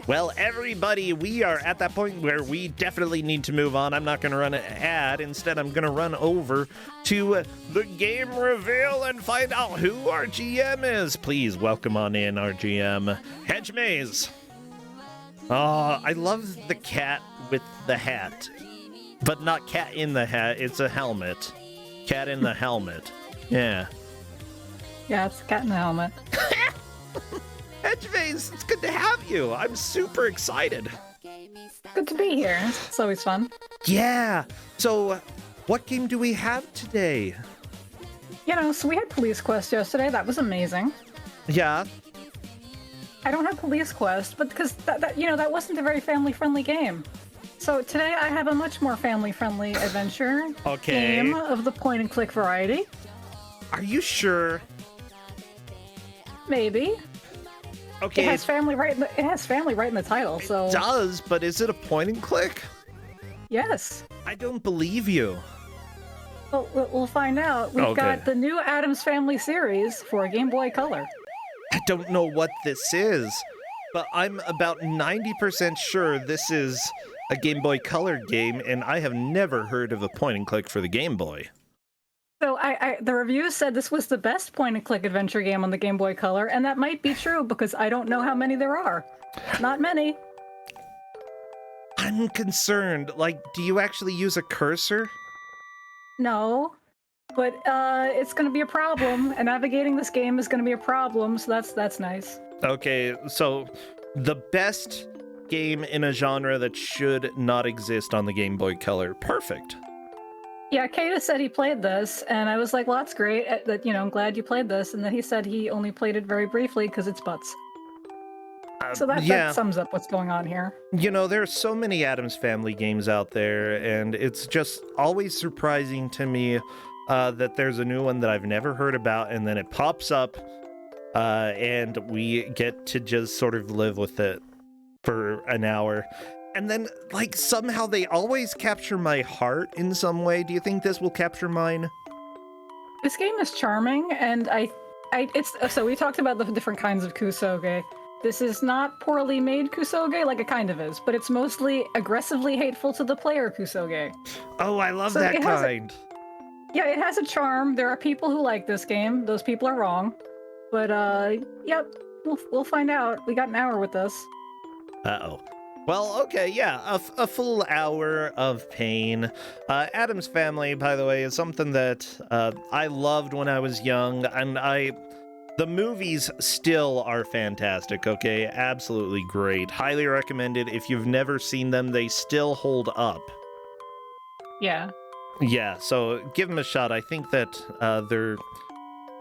Well, everybody, we are at that point where we definitely need to move on. I'm not going to run an ad. Instead, I'm going to run over to the game reveal and find out who our GM is. Please welcome on in our GM, Hedge Maze. I love the cat with the hat, but not cat in the hat. It's a helmet. Cat in the helmet. Yeah. Yeah, it's the cat in the helmet. Hedgeface, it's good to have you. I'm super excited. Good to be here. It's always fun. Yeah. So, what game do we have today? So we had Police Quest yesterday. That was amazing. Yeah. I don't have Police Quest, but because that wasn't a very family-friendly game. So today I have a much more family-friendly adventure game of the point-and-click variety. Are you Maybe. Okay. It has family right in the title, so... It does, but is it a point-and-click? Yes. I don't believe you. Well, we'll find out. We've got the new Addams Family series for Game Boy Color. I don't know what this is, but I'm about 90% sure this is a Game Boy Color game, and I have never heard of a point-and-click for the Game Boy. So the reviews said this was the best point-and-click adventure game on the Game Boy Color, and that might be true because I don't know how many there are. Not many. I'm concerned. Like, do you actually use a cursor? No, but it's going to be a problem, and navigating this game is going to be a problem, so that's nice. Okay, so the best game in a genre that should not exist on the Game Boy Color. Perfect. Yeah, Kata said he played this, and I was like, well, that's great. I'm glad you played this. And then he said he only played it very briefly because it's butts. So that sums up what's going on here. There are so many Addams Family games out there, and it's just always surprising to me that there's a new one that I've never heard about, and then it pops up, and we get to just sort of live with it for an hour. And then, somehow they always capture my heart in some way. Do you think this will capture mine? This game is charming, and so we talked about the different kinds of Kuso6rande. This is not poorly made Kuso6rande, like it kind of is, but it's mostly aggressively hateful to the player Kuso6rande. Oh, I love that kind. It has a charm. There are people who like this game. Those people are wrong. But, yep, we'll find out. We got an hour with this. Uh-oh. Well, okay, yeah, a full hour of pain. Addams Family, by the way, is something that I loved when I was young, and the movies still are fantastic, okay? Absolutely great. Highly recommended. If you've never seen them, they still hold up. Yeah. Yeah, so give them a shot. I think that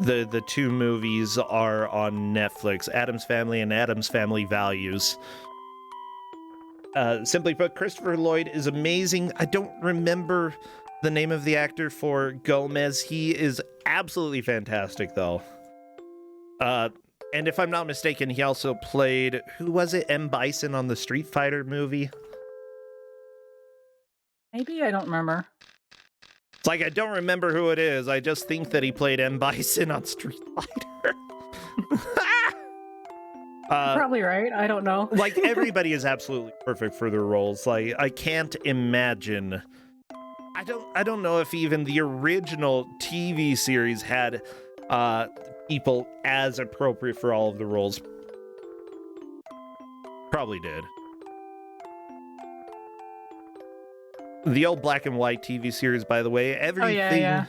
the two movies are on Netflix, Addams Family and Addams Family Values. Simply put, Christopher Lloyd is amazing. I don't remember the name of the actor for Gomez. He is absolutely fantastic, though. And if I'm not mistaken, he also played, who was it, M. Bison on the Street Fighter movie? Maybe, I don't remember. It's I don't remember who it is. I just think that he played M. Bison on Street Fighter. Probably right. I don't know. Everybody is absolutely perfect for their roles. I can't imagine. I don't know if even the original TV series had people as appropriate for all of the roles. Probably did. The old black and white TV series, by the way, everything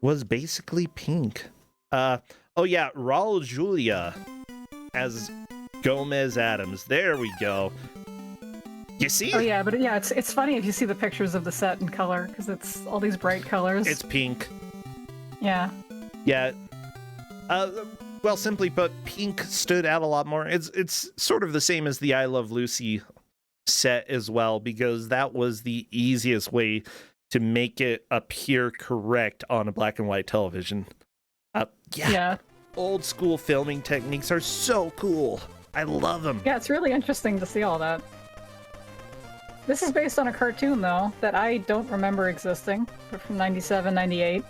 was basically pink. Raul Julia as Gomez Addams. There we go. You see? Oh yeah, but it's funny if you see the pictures of the set in color because it's all these bright colors. It's pink. Yeah. Yeah. Well, simply put, pink stood out a lot more. It's sort of the same as the I Love Lucy set as well, because that was the easiest way to make it appear correct on a black and white television. Yeah. Old school filming techniques are so cool. I love them. Yeah, it's really interesting to see all that. This is based on a cartoon, though, that I don't remember existing, from 97, 98.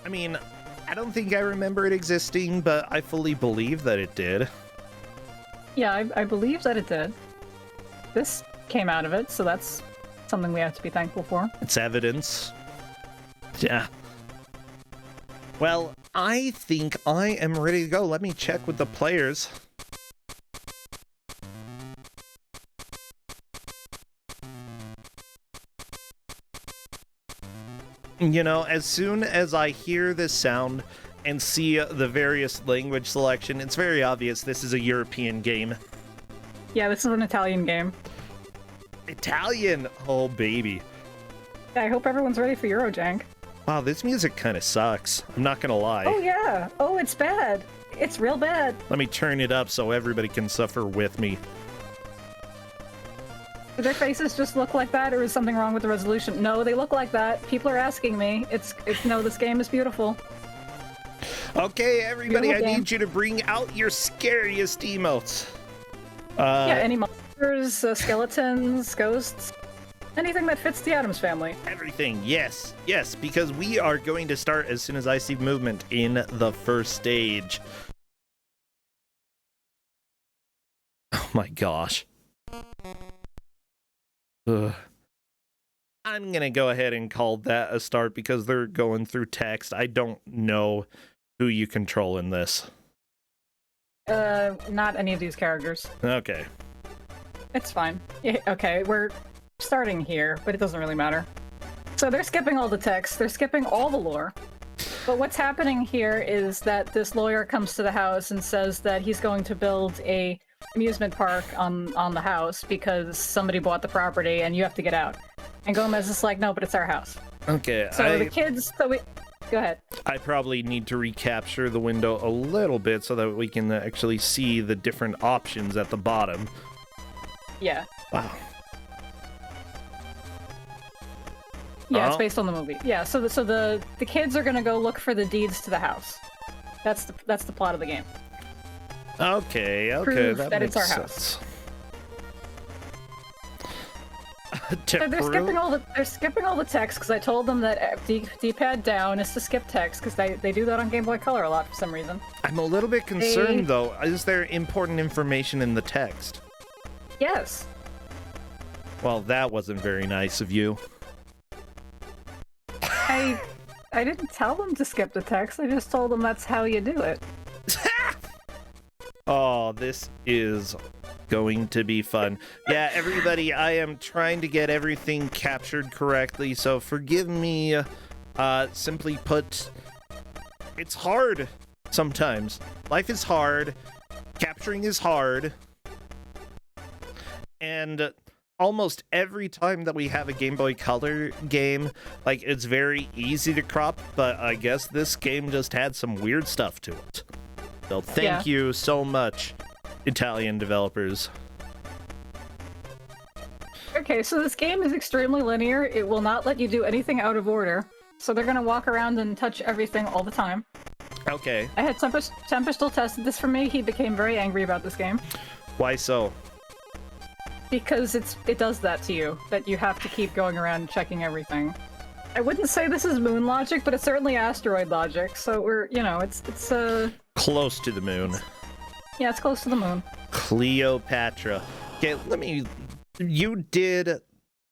I mean, I don't think I remember it existing, but I fully believe that it did. Yeah, I believe that it did. This came out of it, so that's something we have to be thankful for. It's evidence. Yeah. Well, I think I am ready to go. Let me check with the players. You know, as soon as I hear this sound and see the various language selection, it's very obvious this is a European game. Yeah, this is an Italian game. Italian! Oh, baby. Yeah, I hope everyone's ready for Eurojank. Wow, this music kind of sucks. I'm not gonna lie. Oh, yeah. Oh, it's bad. It's real bad. Let me turn it up so everybody can suffer with me. Do their faces just look like that, or is something wrong with the resolution? No, they look like that. People are asking me. It's no, this game is beautiful. Okay, everybody, Beautiful I game. need you to bring out your scariest emotes. Yeah, any monsters, skeletons, ghosts, anything that fits the Addams family. Everything, yes, yes, because we are going to start as soon as I see movement in the first stage. Oh my gosh. Ugh. I'm gonna go ahead and call that a start because they're going through text. I don't know who you control in this. Not any of these characters. Okay. It's fine. Yeah, okay, we're starting here, but it doesn't really matter. So they're skipping all the text, they're skipping all the lore. But what's happening here is that this lawyer comes to the house and says that he's going to build a amusement park on the house because somebody bought the property and you have to get out. And Gomez is like, no, but it's our house. Okay, So the kids, go ahead. I probably need to recapture the window a little bit so that we can actually see the different options at the bottom. Yeah. Wow. Yeah, it's based on the movie. Yeah, so the kids are gonna go look for the deeds to the house. That's the plot of the game. Okay, Prove that that makes it's our sense. So they're skipping all the text because I told them that D-pad down is to skip text because they do that on Game Boy Color a lot for some reason. I'm a little bit concerned though. Is there important information in the text? Yes. Well, that wasn't very nice of you. I didn't tell them to skip the text. I just told them that's how you do it. Oh, this is going to be fun. Yeah, everybody, I am trying to get everything captured correctly, so forgive me. Simply put, it's hard sometimes. Life is hard. Capturing is hard. And almost every time that we have a Game Boy Color game, like, it's very easy to crop, but I guess this game just had some weird stuff to it. So thank you so much, Italian developers. Okay, so this game is extremely linear. It will not let you do anything out of order. So they're gonna walk around and touch everything all the time. Okay. I had Tempestal tested this for me. He became very angry about this game. Why so? Because it does that to you, that you have to keep going around and checking everything. I wouldn't say this is moon logic, but it's certainly asteroid logic, so we're, you know, it's Close to the moon. yeah, it's close to the moon. Cleopatra. Okay, you did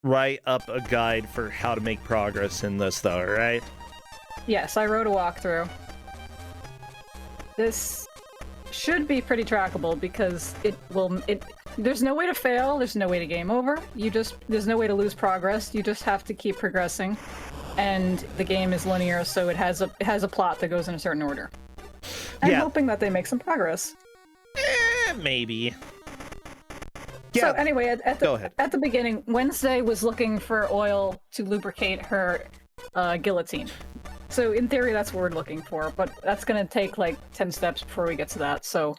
write up a guide for how to make progress in this though, right? Yes, I wrote a walkthrough. This should be pretty trackable because there's no way to fail, there's no way to game over. There's no way to lose progress. You just have to keep progressing. And the game is linear, so it has a plot that goes in a certain order. I'm hoping that they make some progress. Maybe. So Yeah. anyway, Go ahead. at the beginning, Wednesday was looking for oil to lubricate her guillotine. So in theory, that's what we're looking for, but that's gonna take like 10 steps before we get to that, so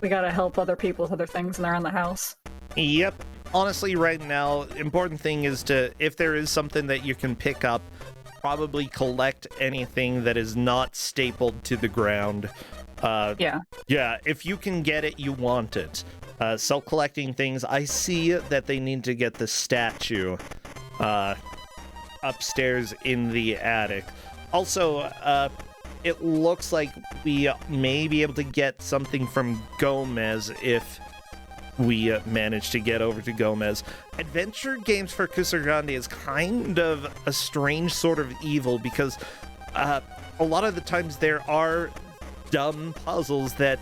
we gotta help other people with other things and they're in the house. Yep. Honestly, right now, important thing is to, if there is something that you can pick up, probably collect anything that is not stapled to the ground. Yeah, if you can get it, you want it. So collecting things, I see that they need to get the statue upstairs in the attic. Also, it looks like we may be able to get something from Gomez if we managed to get over to Gomez. Adventure games for Kuso6rande is kind of a strange sort of evil because a lot of the times there are dumb puzzles that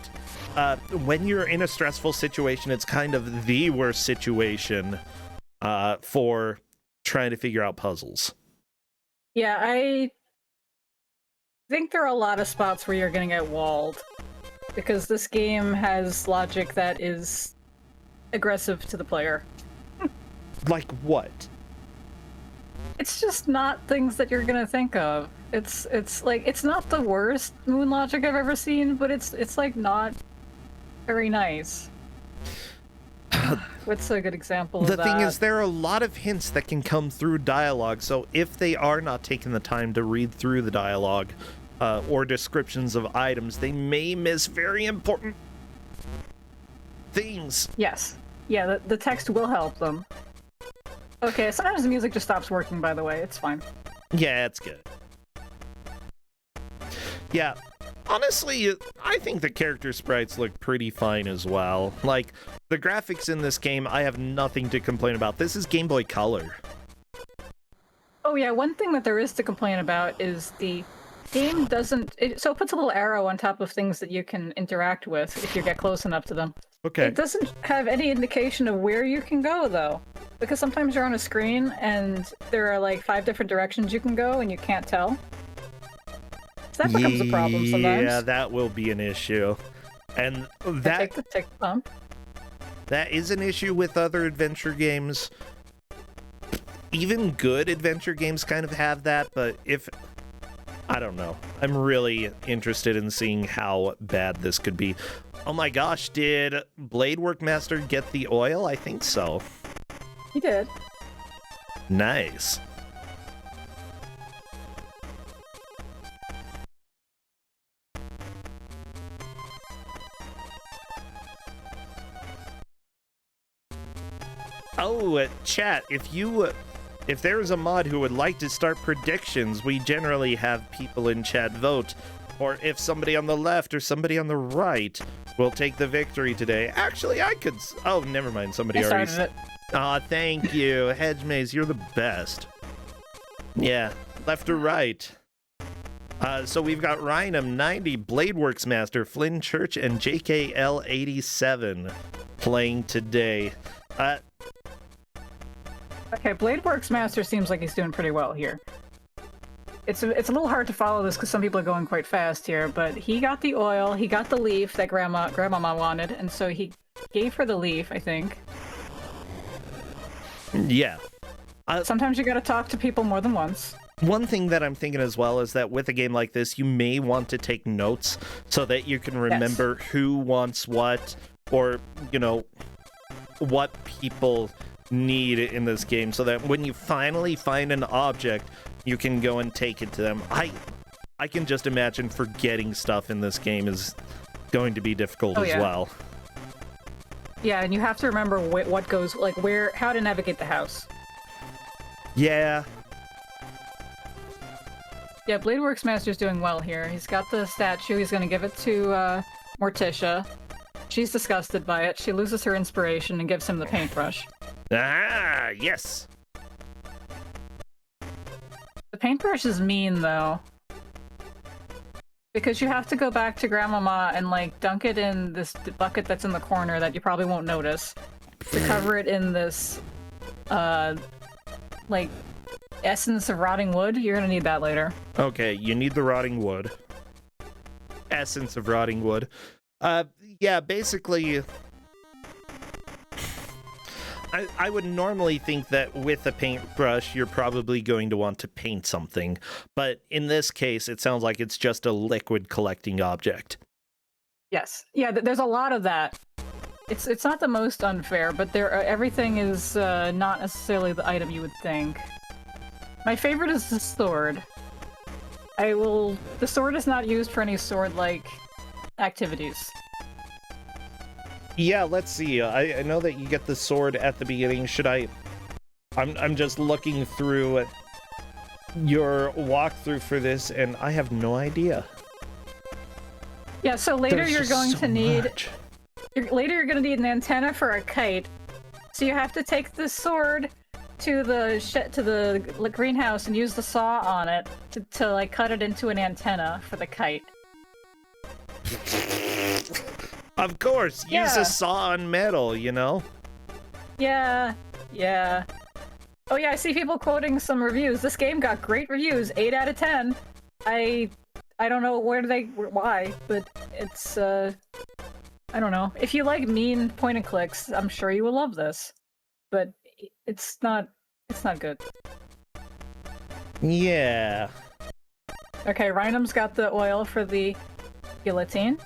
when you're in a stressful situation, it's kind of the worst situation for trying to figure out puzzles. Yeah, I think there are a lot of spots where you're going to get walled because this game has logic that is aggressive to the player. Like what? It's just not things that you're gonna think of. It's like, it's not the worst moon logic I've ever seen, but it's like not very nice. What's a good example of that? The thing is, there are a lot of hints that can come through dialogue, so if they are not taking the time to read through the dialogue or descriptions of items, they may miss very important things. Yes. Yeah, the text will help them. Okay, sometimes the music just stops working, by the way. It's fine. Yeah, it's good. Yeah, honestly, I think the character sprites look pretty fine as well. Like, the graphics in this game, I have nothing to complain about. This is Game Boy Color. Oh yeah, one thing that there is to complain about is the game doesn't... so it puts a little arrow on top of things that you can interact with if you get close enough to them. Okay. It doesn't have any indication of where you can go, though. Because sometimes you're on a screen and there are like 5 different directions you can go and you can't tell. So that becomes a problem sometimes. Yeah, that will be an issue. And that... Take the tick bump. That is an issue with other adventure games. Even good adventure games kind of have that, but if... I don't know. I'm really interested in seeing how bad this could be. Oh my gosh, did Blade Workmaster get the oil? I think so. He did. Nice. Oh, chat, if there is a mod who would like to start predictions, we generally have people in chat vote. Or if somebody on the left or somebody on the right will take the victory today. Actually, I could... Oh, never mind. Somebody already... started it. Aw, thank you. Hedge Maze, you're the best. Yeah, left or right. So we've got Rhinum 90, Bladeworks Master, Flynn Church, and JKL 87 playing today. Okay, Bladeworks Master seems like he's doing pretty well here. It's a little hard to follow this because some people are going quite fast here, but he got the oil, he got the leaf that Grandmama wanted, and so he gave her the leaf, I think. Yeah. Sometimes you gotta talk to people more than once. One thing that I'm thinking as well is that with a game like this, you may want to take notes so that you can remember who wants what, or, you know, what people need in this game, so that when you finally find an object, you can go and take it to them. I can just imagine forgetting stuff in this game is going to be difficult as well. Yeah, and you have to remember what goes, like, how to navigate the house. Yeah. Yeah, Bladeworks Master's doing well here. He's got the statue, he's gonna give it to, Morticia. She's disgusted by it. She loses her inspiration and gives him the paintbrush. Ah, yes! The paintbrush is mean, though. Because you have to go back to Grandmama and, like, dunk it in this bucket that's in the corner that you probably won't notice. To cover it in this, like, essence of rotting wood. You're gonna need that later. Okay, you need the rotting wood. Essence of rotting wood. Yeah, basically... I would normally think that with a paintbrush, you're probably going to want to paint something. But in this case, it sounds like it's just a liquid collecting object. Yes. Yeah, there's a lot of that. It's not the most unfair, but everything is not necessarily the item you would think. My favorite is the sword. The sword is not used for any sword-like activities. Yeah, let's see. I know that you get the sword at the beginning. I'm just looking through your walkthrough for this, and I have no idea. Yeah, so later you're going to need... Later, you're gonna need an antenna for a kite. So you have to take the sword to the greenhouse and use the saw on it to like cut it into an antenna for the kite. Of course, use a saw on metal, you know? Yeah. Oh yeah, I see people quoting some reviews. This game got great reviews, 8 out of 10. I don't know why, but it's I don't know. If you like mean point and clicks, I'm sure you will love this. But it's not good. Yeah. Okay, Rhinum's got the oil for the guillotine.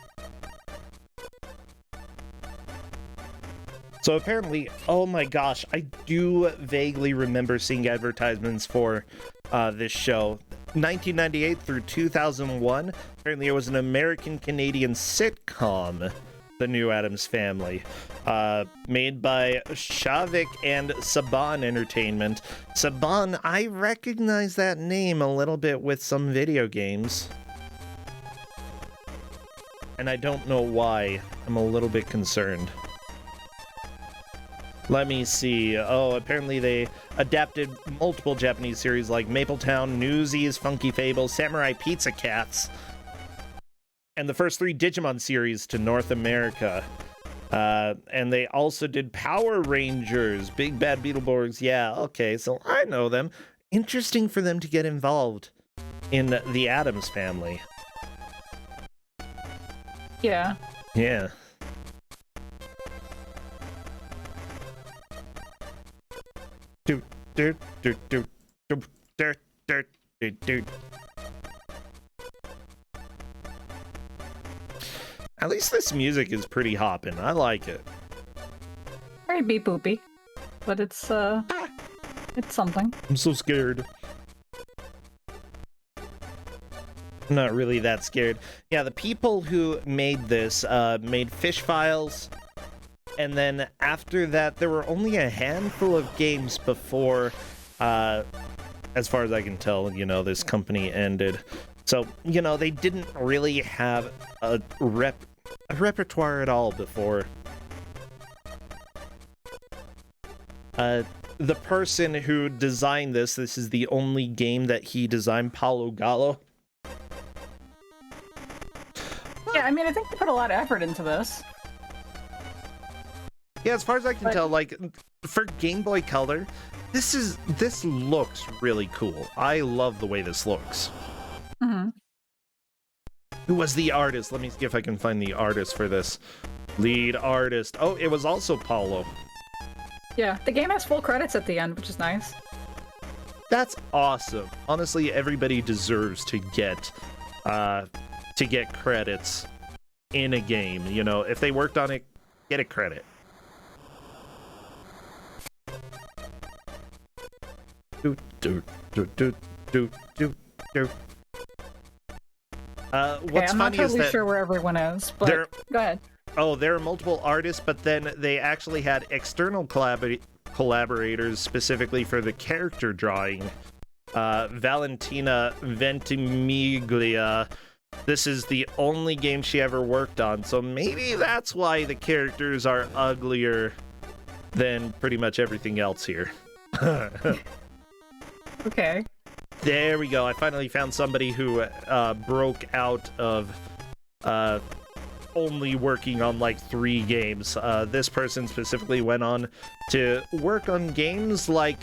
So apparently, oh my gosh, I do vaguely remember seeing advertisements for this show. 1998 through 2001, apparently it was an American-Canadian sitcom, The New Addams Family, made by Shavik and Saban Entertainment. Saban, I recognize that name a little bit with some video games. And I don't know why. I'm a little bit concerned. Let me see. Oh, apparently they adapted multiple Japanese series like Mapletown, Newsies, Funky Fable, Samurai Pizza Cats, and the first 3 Digimon series to North America. And they also did Power Rangers, Big Bad Beetleborgs. Yeah, okay, so I know them. Interesting for them to get involved in the Addams Family. Yeah. Yeah. At least this music is pretty hoppin'. I like it. Very beep boopy, but it's something. I'm so scared. I'm not really that scared. Yeah, the people who made this made Fish Files. And then after that, there were only a handful of games before, as far as I can tell, you know, this company ended. So, you know, they didn't really have a repertoire at all before. The person who designed this is the only game that he designed, Paulo Gallo. Yeah, I mean, I think they put a lot of effort into this. Yeah, as far as I can tell, like, for Game Boy Color, this looks really cool. I love the way this looks. Mm-hmm. Who was the artist? Let me see if I can find the artist for this. Lead artist. Oh, it was also Paulo. Yeah, the game has full credits at the end, which is nice. That's awesome. Honestly, everybody deserves to get credits in a game. You know, if they worked on it, get a credit. What's I'm funny not is totally that sure where everyone is, but go ahead. Oh, there are multiple artists, but then they actually had external collaborators specifically for the character drawing. Valentina Ventimiglia. This is the only game she ever worked on, so maybe that's why the characters are uglier than pretty much everything else here. Okay. There we go. I finally found somebody who broke out of only working on like 3 games. This person specifically went on to work on games like...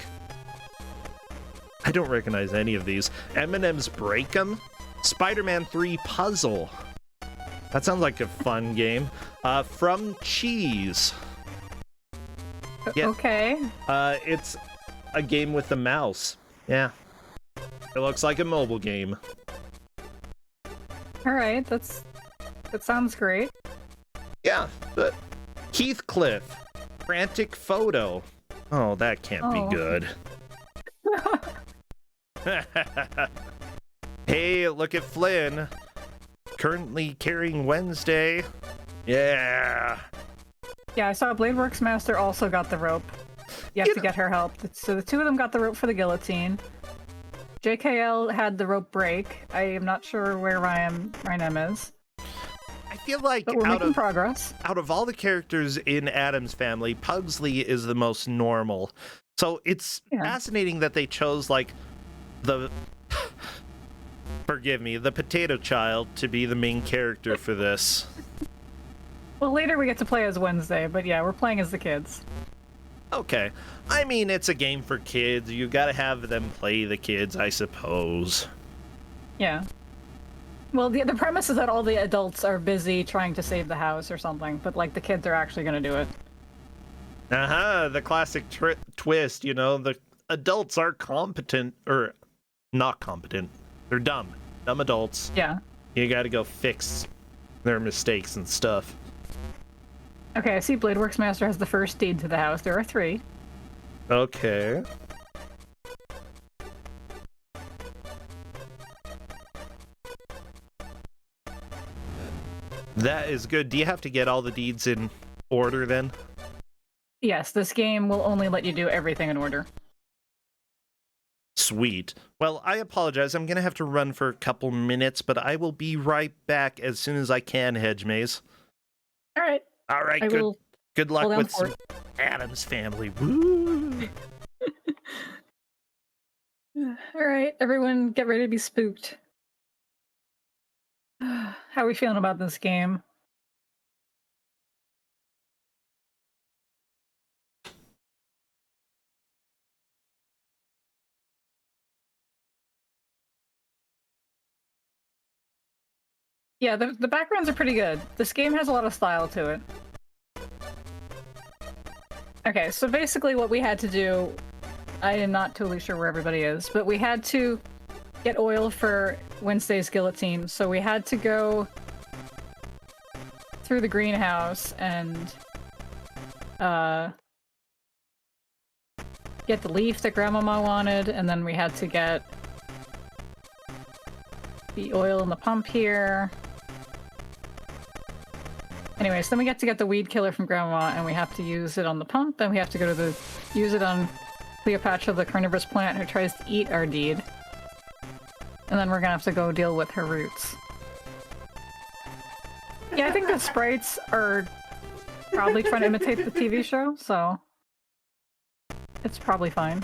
I don't recognize any of these. Eminem's Break 'Em, Spider-Man 3 Puzzle. That sounds like a fun game. From Cheese. Yeah. Okay. It's a game with a mouse. Yeah. It looks like a mobile game. Alright, that sounds great. Yeah, but Heathcliff, Frantic Photo. Oh, that can't be good. Hey, look at Flynn. Currently carrying Wednesday. Yeah. Yeah, I saw Blade Works Master also got the rope. You have to get her help. So the 2 of them got the rope for the guillotine. JKL had the rope break. I am not sure where Rhinum is. I feel like But we're making progress. out of all the characters in Addams Family, Pugsley is the most normal. So it's fascinating that they chose like the forgive me, the potato child to be the main character for this. Well, later we get to play as Wednesday, but yeah, we're playing as the kids. Okay. I mean, it's a game for kids. You gotta have them play the kids, I suppose. Yeah. Well, the premise is that all the adults are busy trying to save the house or something, but like the kids are actually gonna do it. The classic twist, you know, the adults are competent, or not competent. They're dumb. Dumb adults. Yeah. You gotta go fix their mistakes and stuff. Okay, I see Bladeworks Master has the first deed to the house. There are 3. Okay. That is good. Do you have to get all the deeds in order then? Yes, this game will only let you do everything in order. Sweet. Well, I apologize. I'm gonna have to run for a couple minutes, but I will be right back as soon as I can, Hedge Maze. All right. All right, good luck with some Addams Family. Woo! All right, everyone get ready to be spooked. How are we feeling about this game? Yeah, the backgrounds are pretty good. This game has a lot of style to it. Okay, so basically what we had to do, I am not totally sure where everybody is, but we had to get oil for Wednesday's guillotine, so we had to go through the greenhouse and get the leaf that Grandmama wanted, and then we had to get the oil in the pump here. Anyways, then we get to get the weed killer from Grandma, and we have to use it on the pump, then we have to go to use it on Cleopatra, the carnivorous plant who tries to eat our deed. And then we're gonna have to go deal with her roots. Yeah, I think the sprites are probably trying to imitate the TV show, so it's probably fine.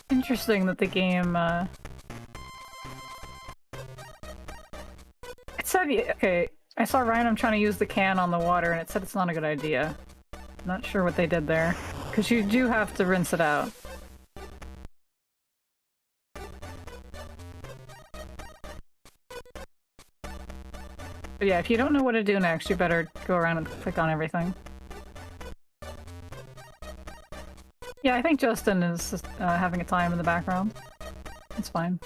Interesting that the game, it said, okay, I saw Rhino trying to use the can on the water and it said it's not a good idea. Not sure what they did there, because you do have to rinse it out. But yeah, if you don't know what to do next, you better go around and click on everything. Yeah, I think Justin is just, having a time in the background. It's fine.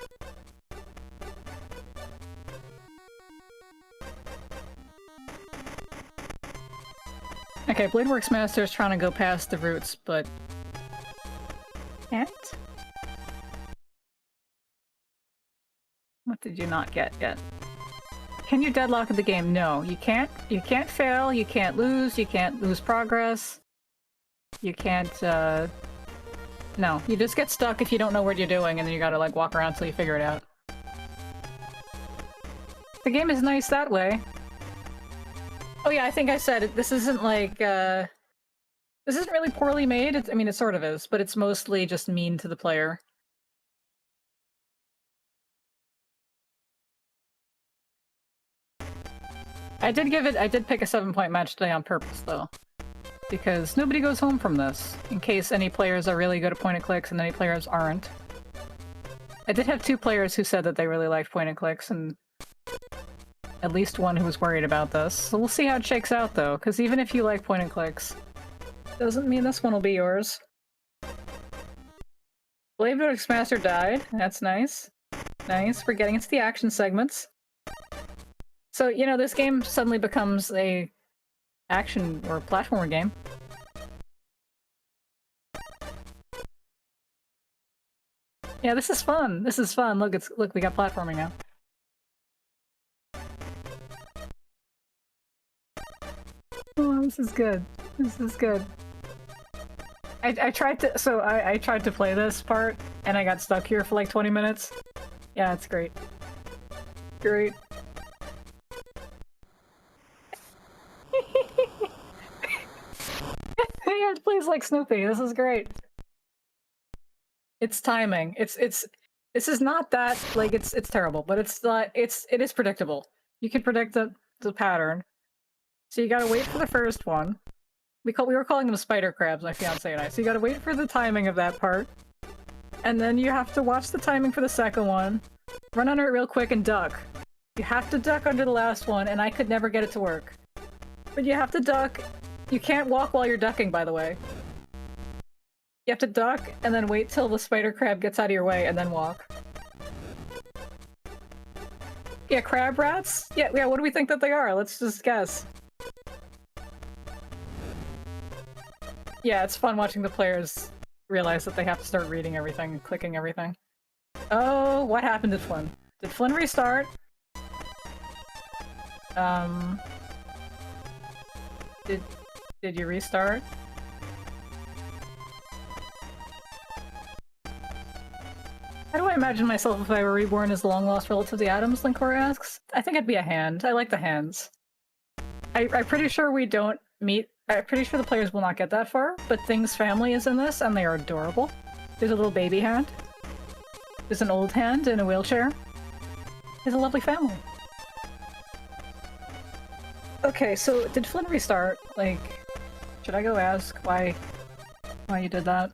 Okay, Bladeworks Master is trying to go past the roots, but can't? What did you not get yet? Can you deadlock the game? No, you can't. You can't fail, you can't lose progress. You can't, no, you just get stuck if you don't know what you're doing, and then you gotta, like, walk around till you figure it out. The game is nice that way. Oh yeah, I think I said it. This isn't like, this isn't really poorly made. I mean, it sort of is, but it's mostly just mean to the player. I did pick a 7-point match today on purpose, though. Because nobody goes home from this, in case any players are really good at point-and-clicks and any players aren't. I did have 2 players who said that they really liked point-and-clicks, and at least one who was worried about this. So we'll see how it shakes out, though, because even if you like point-and-clicks, doesn't mean this one will be yours. Bladeworks Master died. That's nice. Nice. We're getting into the action segments. So, you know, this game suddenly becomes a action or platformer game. Yeah, this is fun. This is fun. Look, look, we got platforming now. Oh, this is good. This is good. I tried to play this part, and I got stuck here for like 20 minutes. Yeah, it's great. Great. Yeah, it plays like Snoopy. This is great. It's timing. This is not that like it's terrible, but it is predictable. You can predict the pattern. So you gotta wait for the first one. We were calling them spider crabs, my fiance and I. So you gotta wait for the timing of that part. And then you have to watch the timing for the second one. Run under it real quick and duck. You have to duck under the last one, and I could never get it to work. But you have to duck. You can't walk while you're ducking, by the way. You have to duck, and then wait till the spider crab gets out of your way, and then walk. Yeah, crab rats? Yeah, what do we think that they are? Let's just guess. Yeah, it's fun watching the players realize that they have to start reading everything and clicking everything. Oh, what happened to Flynn? Did Flynn restart? Did you restart? How do I imagine myself if I were reborn as the long-lost relative of the Addams, Linkor asks? I think I'd be a hand. I like the hands. I'm pretty sure we don't meet... I'm pretty sure the players will not get that far, but Thing's family is in this, and they are adorable. There's a little baby hand. There's an old hand in a wheelchair. It's a lovely family. Okay, so did Flynn restart? Like, should I go ask why you did that?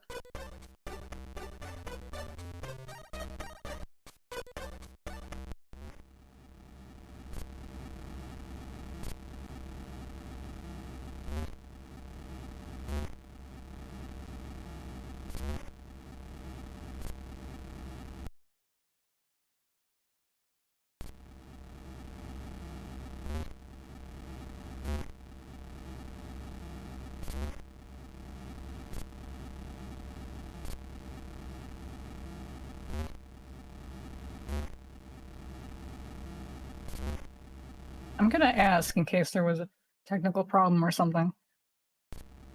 I'm gonna ask in case there was a technical problem or something.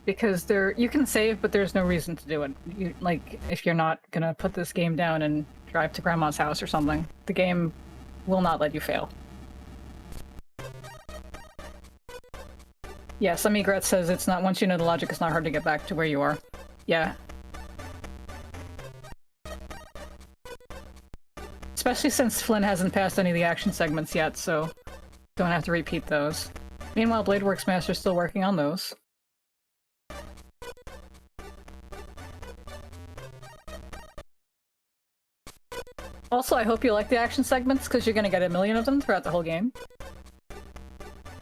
Because you can save, but there's no reason to do it. Like, if you're not gonna put this game down and drive to Grandma's house or something, the game will not let you fail. Yeah, some egret says it's not, once you know the logic, it's not hard to get back to where you are. Yeah. Especially since Flynn hasn't passed any of the action segments yet, so don't have to repeat those. Meanwhile, Bladeworks Master's still working on those. Also, I hope you like the action segments, because you're gonna get a million of them throughout the whole game.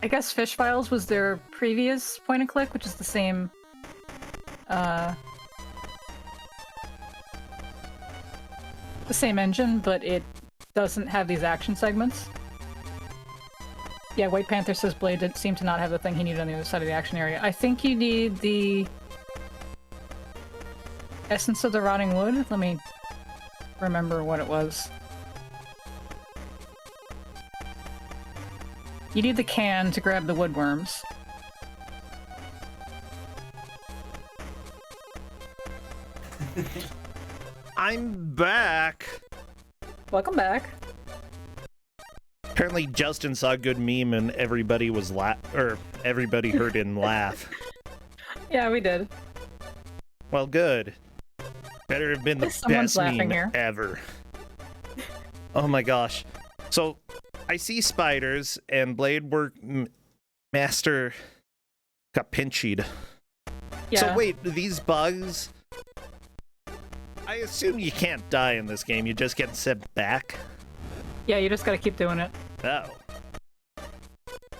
I guess Fish Files was their previous point-and-click, which is the same... the same engine, but it doesn't have these action segments. Yeah, White Panther says Blade didn't seem to not have the thing he needed on the other side of the action area. I think you need the... Essence of the Rotting Wood? Let me remember what it was. You need the can to grab the woodworms. I'm back! Welcome back. Apparently Justin saw a good meme and everybody was everybody heard him laugh. Yeah, we did. Well, good. Better have been the best meme ever. Oh my gosh. So, I see spiders, and Bladeworks Master got pinched. Yeah. So wait, these bugs... I assume you can't die in this game, you just get sent back? Yeah, you just gotta keep doing it. Oh.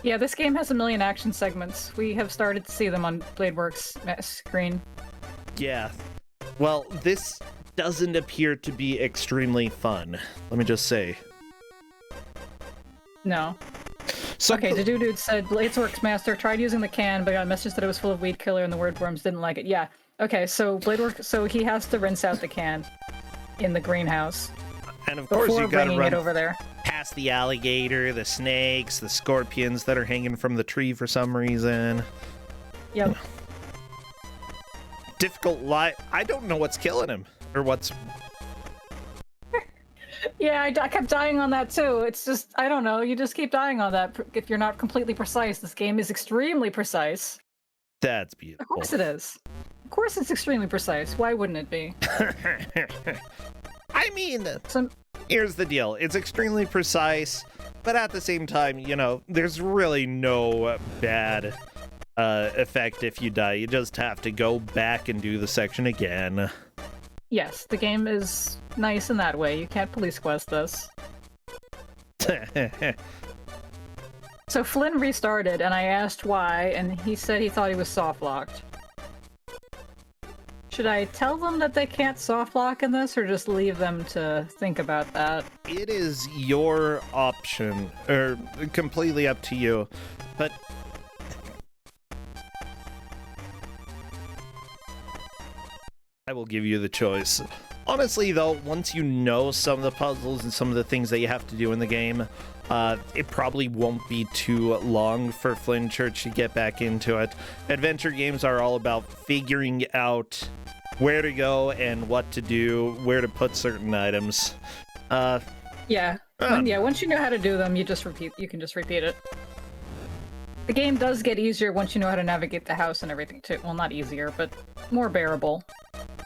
Yeah, this game has a million action segments. We have started to see them on Bladeworks' screen. Yeah. Well, this doesn't appear to be extremely fun. Let me just say. No. So okay, the dude said, Bladeworks Master tried using the can, but got a message that it was full of weed killer and the wordworms didn't like it. Yeah. Okay, so so he has to rinse out the can in the greenhouse. And of course you gotta run it over there. Past the alligator, the snakes, the scorpions that are hanging from the tree for some reason. Yep. Difficult I don't know what's killing him. Or what's... Yeah, I kept dying on that too. It's just, I don't know, you just keep dying on that if you're not completely precise. This game is extremely precise. That's Of beautiful. course it is. Of course it's extremely precise. Why wouldn't it be? I mean, So, here's the deal. It's extremely precise, but at the same time, you know, there's really no bad effect if you die. You just have to go back and do the section again. yes, the game is nice in that way. You can't police quest this. So Flynn restarted, and I asked why, and he said he thought he was soft-locked. Should I tell them that they can't soft-lock in this, or just leave them to think about that? It is your option, or completely up to you, but I will give you the choice. Honestly, though, once you know some of the puzzles and some of the things that you have to do in the game, it probably won't be too long for Flynn Church to get back into it. Adventure games are all about figuring out where to go and what to do, where to put certain items. Yeah. Once you know how to do them, you can just repeat it. The game does get easier once you know how to navigate the house and everything too. Well, not easier, but more bearable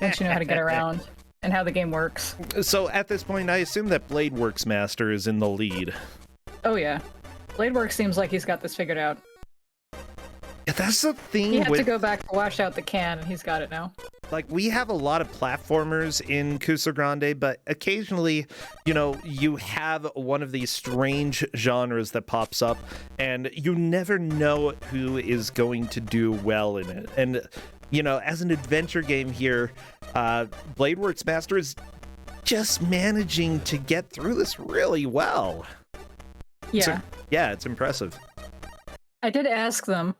once you know how to get around and how the game works. So at this point, I assume that Bladeworks Master is in the lead. Oh yeah. Bladeworks seems like he's got this figured out. Yeah, that's the thing. He had to go back to wash out the can, and he's got it now. Like, we have a lot of platformers in Kuso6rande, but occasionally, you know, you have one of these strange genres that pops up, and you never know who is going to do well in it. And, you know, as an adventure game here, Bladeworks Master is just managing to get through this really well. Yeah. It's impressive. I did ask them,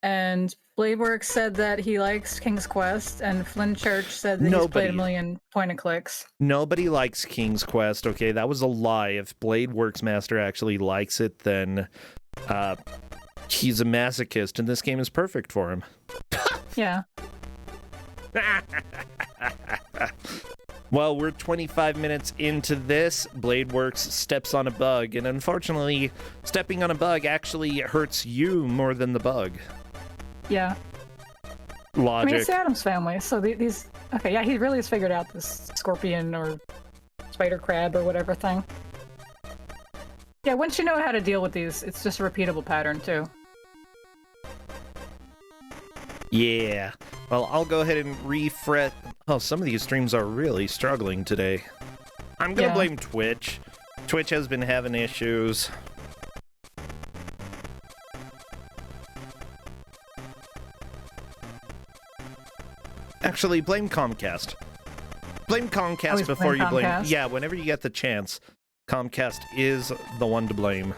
and Bladeworks said that he likes King's Quest, and Flynn Church said that he's played a million point-and-clicks. Nobody likes King's Quest, okay? That was a lie. If Bladeworks Master actually likes it, then he's a masochist, and this game is perfect for him. Yeah. Well, we're 25 minutes into this. Bladeworks steps on a bug, and unfortunately, stepping on a bug actually hurts you more than the bug. Yeah. Logic. I mean, it's the Addams family, so these... Okay, yeah, he really has figured out this scorpion or spider crab or whatever thing. Yeah, once you know how to deal with these, it's just a repeatable pattern, too. Yeah. Well, I'll go ahead and refresh. Oh, some of these streams are really struggling today. I'm gonna blame Twitch. Twitch has been having issues. Actually, blame Comcast. Blame Comcast before you blame... Yeah, whenever you get the chance, Comcast is the one to blame.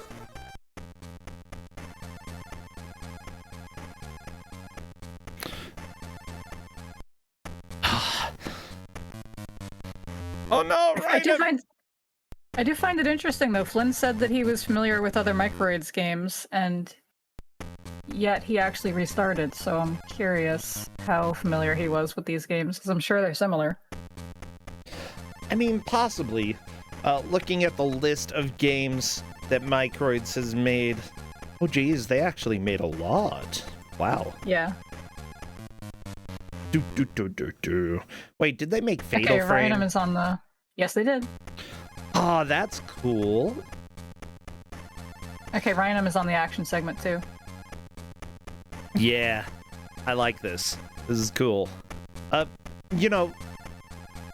Oh no, right! I do find it interesting, though. Flynn said that he was familiar with other Microids games, and yet he actually restarted, so I'm curious how familiar he was with these games, because I'm sure they're similar. I mean, possibly. Looking at the list of games that Microids has made... Oh geez, they actually made a lot. Wow. Yeah. Wait, did they make Fatal Frame? Random is on the... Yes, they did. Oh, that's cool. Okay, Ryanum is on the action segment, too. Yeah, I like this. This is cool. You know,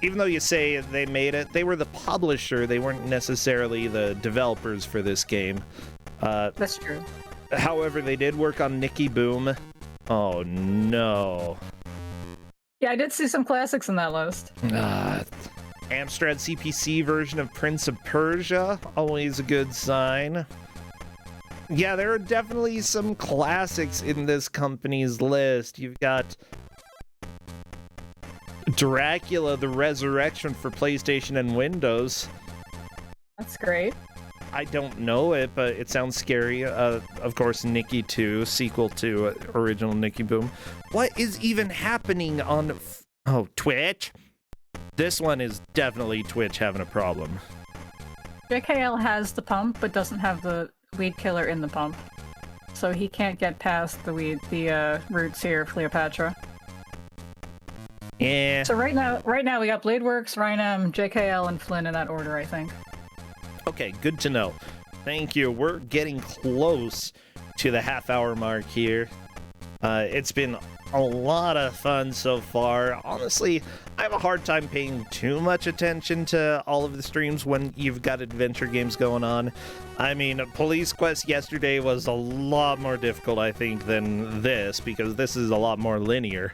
even though you say they made it, they were the publisher. They weren't necessarily the developers for this game. That's true. However, they did work on Nicky Boom. Oh, no. Yeah, I did see some classics in that list. Amstrad CPC version of Prince of Persia, always a good sign. Yeah, there are definitely some classics in this company's list. You've got Dracula the Resurrection for PlayStation and Windows. That's great. I don't know it, but it sounds scary. Of course, Nicky 2, sequel to original Nicky Boom. What is even happening on... Twitch? This one is definitely Twitch having a problem. JKL has the pump, but doesn't have the weed killer in the pump. So he can't get past the roots here, Cleopatra. Yeah. So right now we got Bladeworks, Rhynam, JKL, and Flynn in that order, I think. Okay, good to know. Thank you. We're getting close to the half-hour mark here. It's been a lot of fun so far. Honestly, I have a hard time paying too much attention to all of the streams when you've got adventure games going on. I mean, Police Quest yesterday was a lot more difficult, I think, than this, because this is a lot more linear.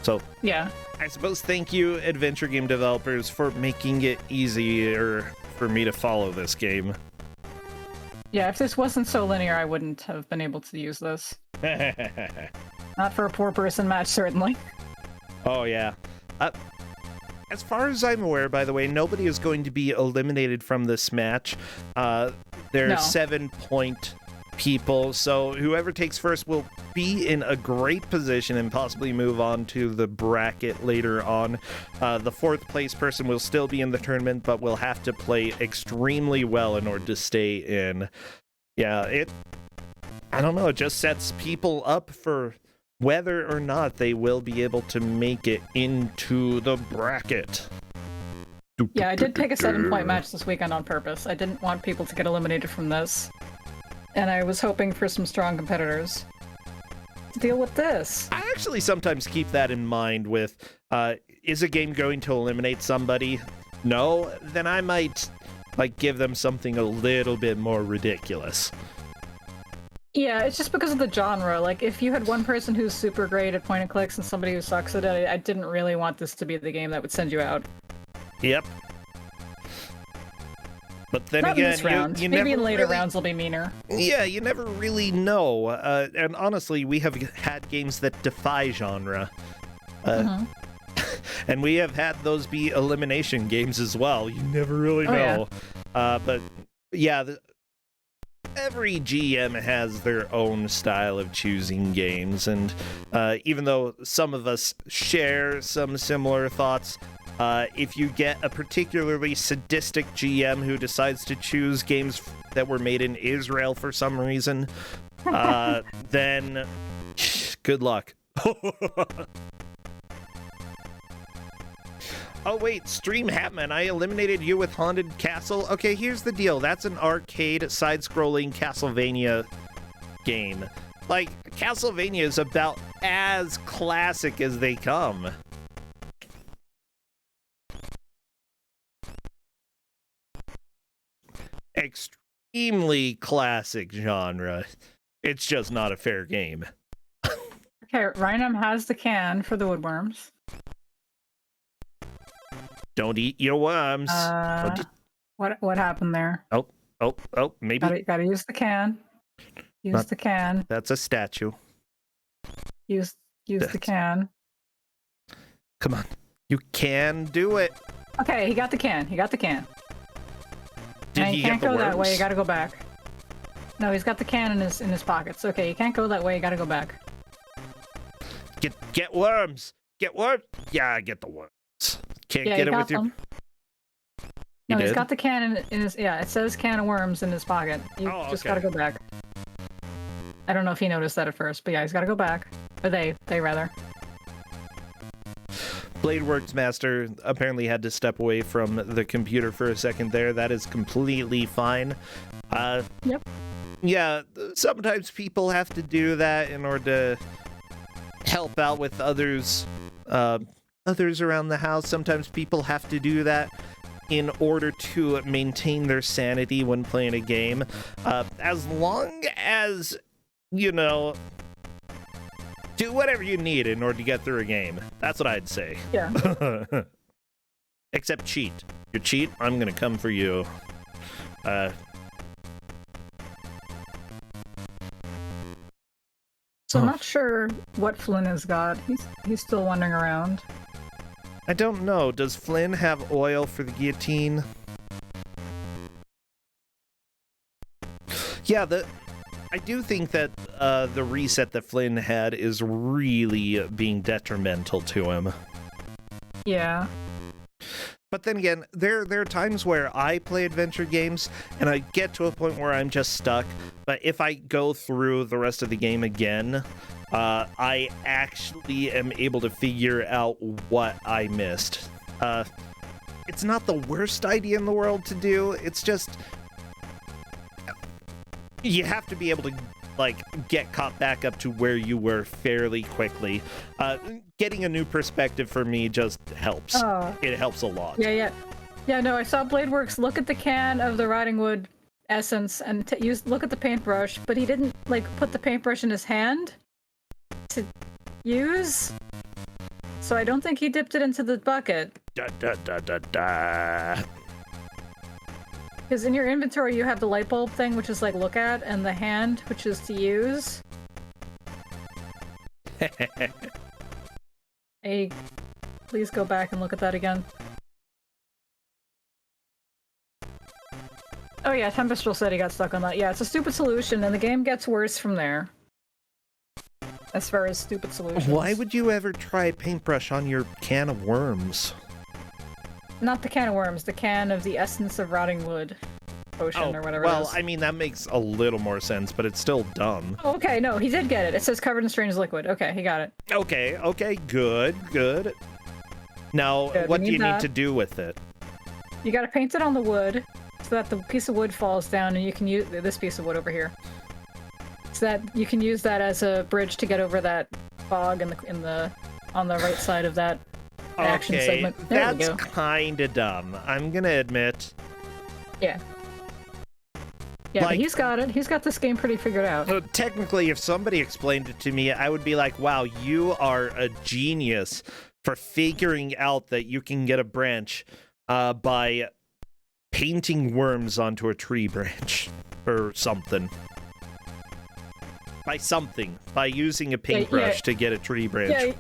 So, yeah. I suppose thank you, adventure game developers, for making it easier for me to follow this game. Yeah, if this wasn't so linear, I wouldn't have been able to use this. Not for a poor-person match, certainly. Oh, yeah. As far as I'm aware, by the way, nobody is going to be eliminated from this match. There are 7-point people, so whoever takes first will be in a great position and possibly move on to the bracket later on. The 4th place person will still be in the tournament, but will have to play extremely well in order to stay in. Yeah, I don't know, it just sets people up for whether or not they will be able to make it into the bracket. Yeah, I did pick a 7-point match this weekend on purpose. I didn't want people to get eliminated from this. And I was hoping for some strong competitors to deal with this. I actually sometimes keep that in mind with, is a game going to eliminate somebody? No? Then I might, give them something a little bit more ridiculous. Yeah, it's just because of the genre. Like, if you had one person who's super great at point and clicks and somebody who sucks at it, I didn't really want this to be the game that would send you out. Yep. But then Not again, in this round. you Maybe never in later really, rounds will be meaner. Yeah, you never really know. And honestly, we have had games that defy genre. And we have had those be elimination games as well. You never really know. Yeah. But yeah, every GM has their own style of choosing games. And even though some of us share some similar thoughts, if you get a particularly sadistic GM who decides to choose games that were made in Israel for some reason, then good luck. Oh wait, Stream Hatman, I eliminated you with Haunted Castle. Okay, here's the deal. That's an arcade side-scrolling Castlevania game. Like, Castlevania is about as classic as they come. Extremely classic genre. It's just not a fair game. Okay, Rhynam has the can for the woodworms. Don't eat your worms. What happened there? Oh, maybe. Gotta use the can. Use the can. That's a statue. Use the can. Come on. You can do it. Okay, he got the can. He got the can. Did he he can't get the go that worms? way, you gotta go back. No, he's got the can in his pockets. Okay, you can't go that way, you gotta go back. Get worms! Get worms! Yeah, I get the worms. Can't get it with your... No, he's got the can in his... Yeah, it says can of worms in his pocket. You just gotta go back. I don't know if he noticed that at first, but yeah, he's gotta go back. Or they rather. Bladeworks Master apparently had to step away from the computer for a second there. That is completely fine. Yep. Yeah, sometimes people have to do that in order to help out with others around the house. Sometimes people have to do that in order to maintain their sanity when playing a game. As long as, do whatever you need in order to get through a game. That's what I'd say. Yeah. Except cheat. You cheat, I'm gonna come for you. So I'm not sure what Flynn has got. He's still wandering around. I don't know. Does Flynn have oil for the guillotine? Yeah, I do think that the reset that Flynn had is really being detrimental to him. Yeah. But then again, there are times where I play adventure games and I get to a point where I'm just stuck. But if I go through the rest of the game again, I actually am able to figure out what I missed. It's not the worst idea in the world to do. It's just you have to be able to get caught back up to where you were fairly quickly. Getting a new perspective for me just helps. It helps a lot. Yeah. No, I saw Bladeworks look at the can of the rotting wood essence and look at the paintbrush, but he didn't put the paintbrush in his hand to use. So I don't think he dipped it into the bucket. Because in your inventory you have the light bulb thing, which is look at, and the hand, which is to use. Hey, please go back and look at that again. Oh yeah, Tempestral said he got stuck on that. Yeah, it's a stupid solution, and the game gets worse from there. As far as stupid solutions. Why would you ever try a paintbrush on your can of worms? Not the can of worms, the can of the essence of rotting wood potion or whatever it is. Well, I mean, that makes a little more sense, but it's still dumb. Oh, okay, no, he did get it. It says covered in strange liquid. Okay, he got it. Okay, good. Now, what do you need to do with it? You gotta paint it on the wood so that the piece of wood falls down, and you can use this piece of wood over here. So that you can use that as a bridge to get over that fog on the right side of that action segment. That's kind of dumb. I'm gonna admit. Yeah, but he's got it. He's got this game pretty figured out. Technically, if somebody explained it to me, I would be like, wow, you are a genius for figuring out that you can get a branch by painting worms onto a tree branch or something. By using a paintbrush to get a tree branch.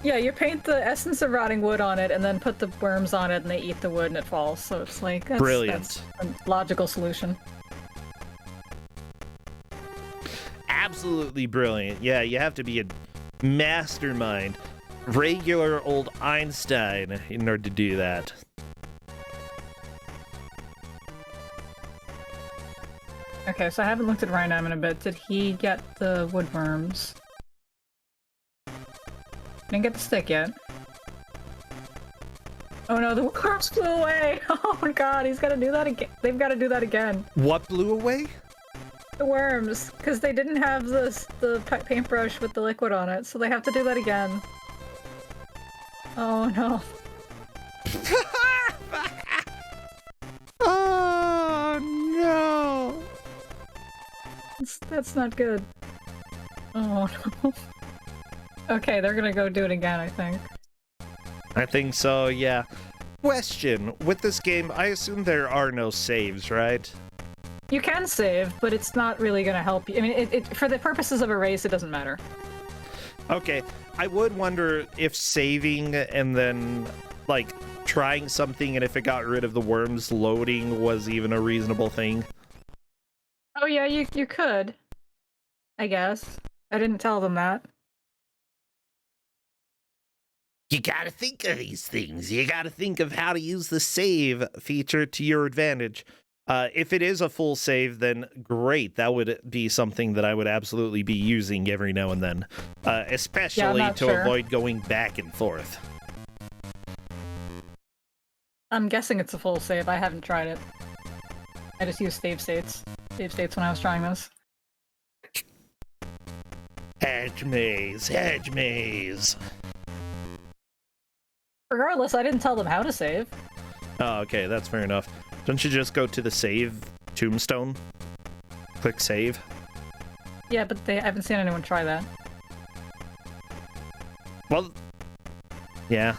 Yeah, you paint the essence of rotting wood on it and then put the worms on it and they eat the wood and it falls. So it's brilliant. That's a logical solution. Absolutely brilliant. Yeah, you have to be a mastermind. Regular old Einstein in order to do that. Okay, so I haven't looked at Rhynam in a bit. Did he get the woodworms? Didn't get the stick yet. Oh no, the worms flew away! Oh my god, he's gotta do that again. They've gotta do that again. What blew away? The worms, because they didn't have the paintbrush with the liquid on it, so they have to do that again. Oh no. Oh no! That's not good. Oh no. Okay, they're gonna go do it again, I think. I think so, yeah. Question, with this game, I assume there are no saves, right? You can save, but it's not really gonna help you. I mean, for the purposes of a race, it doesn't matter. Okay, I would wonder if saving and then, trying something and if it got rid of the worms, loading was even a reasonable thing. Oh yeah, you could. I guess. I didn't tell them that. You gotta think of these things. You gotta think of how to use the save feature to your advantage. If it is a full save, then great. That would be something that I would absolutely be using every now and then. Especially to avoid going back and forth. I'm guessing it's a full save. I haven't tried it. I just used save states when I was trying this. Hedge maze. Regardless, I didn't tell them how to save. Oh, okay, that's fair enough. Don't you just go to the save tombstone? Click save? Yeah, but I haven't seen anyone try that. Well, yeah.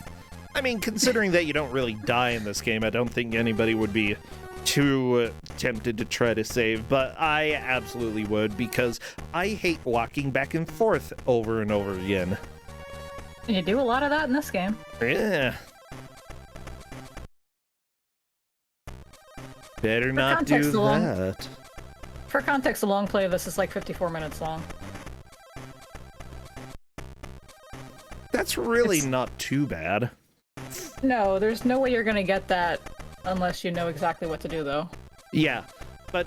I mean, considering that you don't really die in this game, I don't think anybody would be too tempted to try to save, but I absolutely would, because I hate walking back and forth over and over again. And you do a lot of that in this game. Yeah. Better not do that. For context, a long play of this is like 54 minutes long. That's really not too bad. No, there's no way you're gonna get that unless you know exactly what to do, though. Yeah, but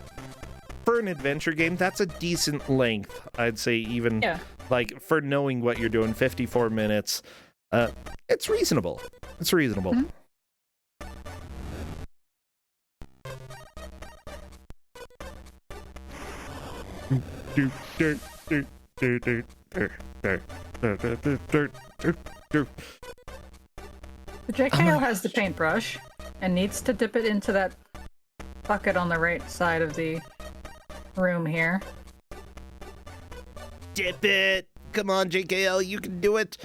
for an adventure game, that's a decent length, I'd say, even like for knowing what you're doing. 54 minutes, it's reasonable. It's reasonable. Mm-hmm. The JKL has the paintbrush and needs to dip it into that bucket on the right side of the room here. Dip it! Come on, JKL, you can do it!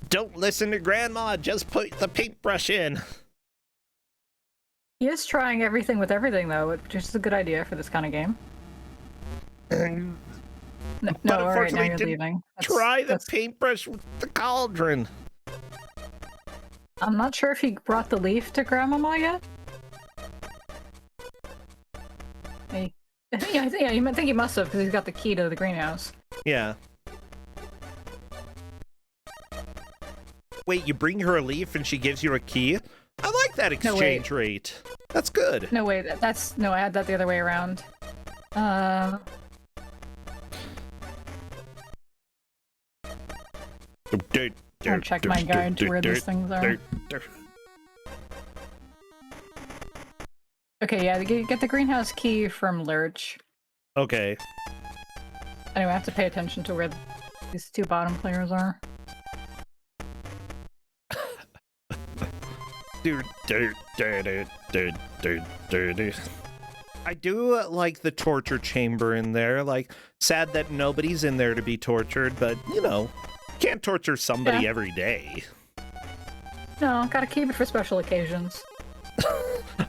Don't listen to Grandma, just put the paintbrush in! He is trying everything with everything, though, which is a good idea for this kind of game. No, alright, now you're leaving. Try the paintbrush with the cauldron! I'm not sure if he brought the leaf to Grandmama yet. I think he must have, because he's got the key to the greenhouse. Yeah. Wait, you bring her a leaf and she gives you a key? I like that exchange rate. That's good. No, wait, no, I had that the other way around. I'll check my guide to where these things are. Okay, yeah, get the greenhouse key from Lurch. Okay. Anyway, I have to pay attention to where these two bottom players are. I do like the torture chamber in there. Like, sad that nobody's in there to be tortured, but, you know, can't torture somebody every day. No, gotta keep it for special occasions.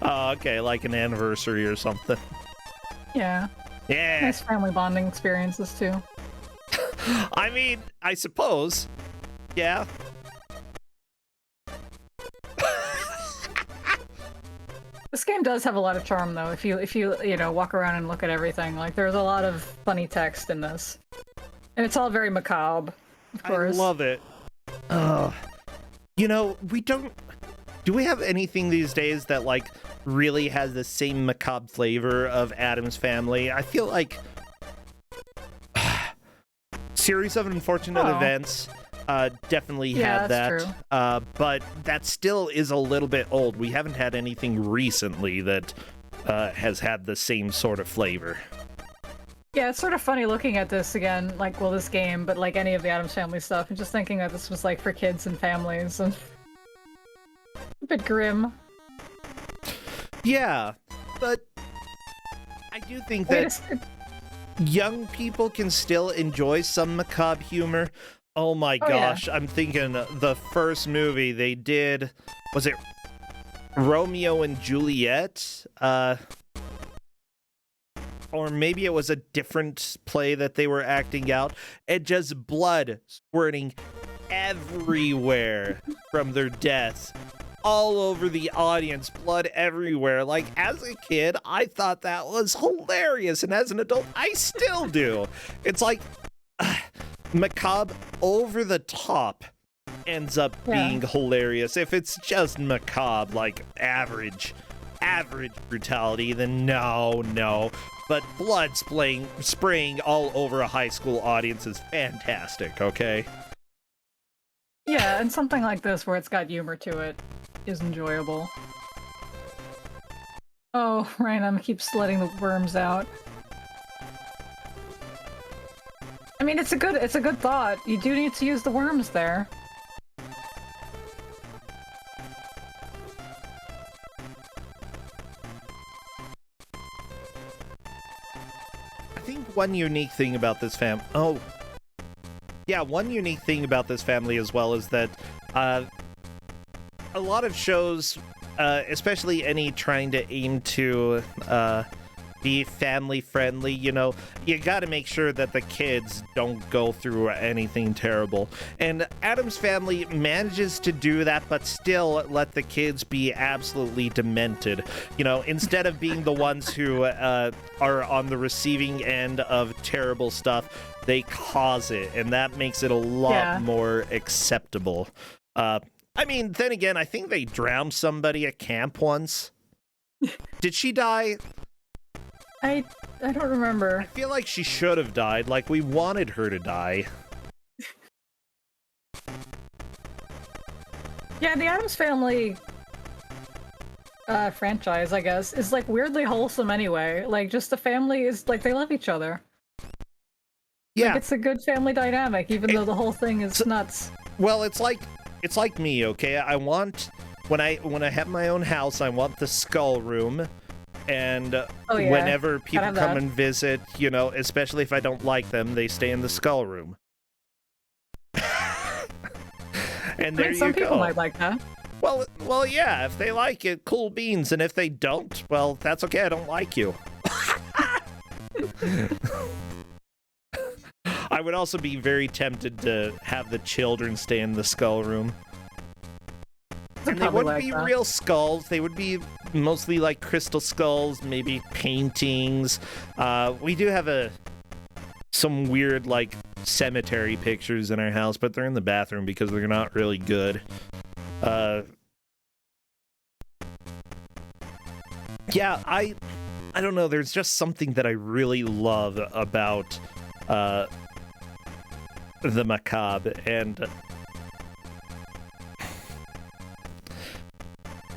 Oh, okay, like an anniversary or something. Yeah. Yeah. Nice family bonding experiences, too. I mean, I suppose. Yeah. This game does have a lot of charm, though. If you walk around and look at everything, like there's a lot of funny text in this, and it's all very macabre. Of course. I love it. You know, do we have anything these days that like really has the same macabre flavor of Addams Family? I feel like Series of Unfortunate Events definitely had that. True. But that still is a little bit old. We haven't had anything recently that has had the same sort of flavor. Yeah, it's sort of funny looking at this again, like, well, this game, but like any of the Addams Family stuff, and just thinking that this was like for kids and families, and a bit grim. Yeah, but I do think that young people can still enjoy some macabre humor. Oh my gosh, I'm thinking the first movie they did, was it Romeo and Juliet? Or maybe it was a different play that they were acting out, and just blood squirting everywhere from their deaths. All over the audience, blood everywhere. Like, as a kid, I thought that was hilarious, and as an adult, I still do. It's like, macabre over the top ends up being hilarious. If it's just macabre, like average brutality, then no. But blood spraying all over a high school audience is fantastic, okay? Yeah, and something like this where it's got humor to it is enjoyable. Oh, Rhino keeps letting the worms out. I mean, it's a good thought. You do need to use the worms there. I think one unique thing about this one unique thing about this family as well is that a lot of shows, especially any trying to aim to be family friendly, you know, you gotta make sure that the kids don't go through anything terrible. And Addams Family manages to do that, but still let the kids be absolutely demented. You know, instead of being the ones who are on the receiving end of terrible stuff, they cause it, and that makes it a lot more acceptable. I mean, then again, I think they drowned somebody at camp once. Did she die? I don't remember. I feel like she should have died. Like, we wanted her to die. Yeah, the Addams Family franchise, I guess, is like weirdly wholesome anyway. Like, just the family is like they love each other. Yeah, like, it's a good family dynamic, even though the whole thing is nuts. Well, it's like me, okay? I want when I have my own house, I want the skull room, and whenever people come and visit, you know, especially if I don't like them, they stay in the skull room. And there some you go. people might like that. Well, yeah. If they like it, cool beans, and if they don't, well, that's okay. I don't like you. I would also be very tempted to have the children stay in the skull room. And they wouldn't be real skulls. They would be mostly like crystal skulls, maybe paintings. We do have some weird like cemetery pictures in our house, but they're in the bathroom because they're not really good. Yeah, I don't know. There's just something that I really love about the macabre, and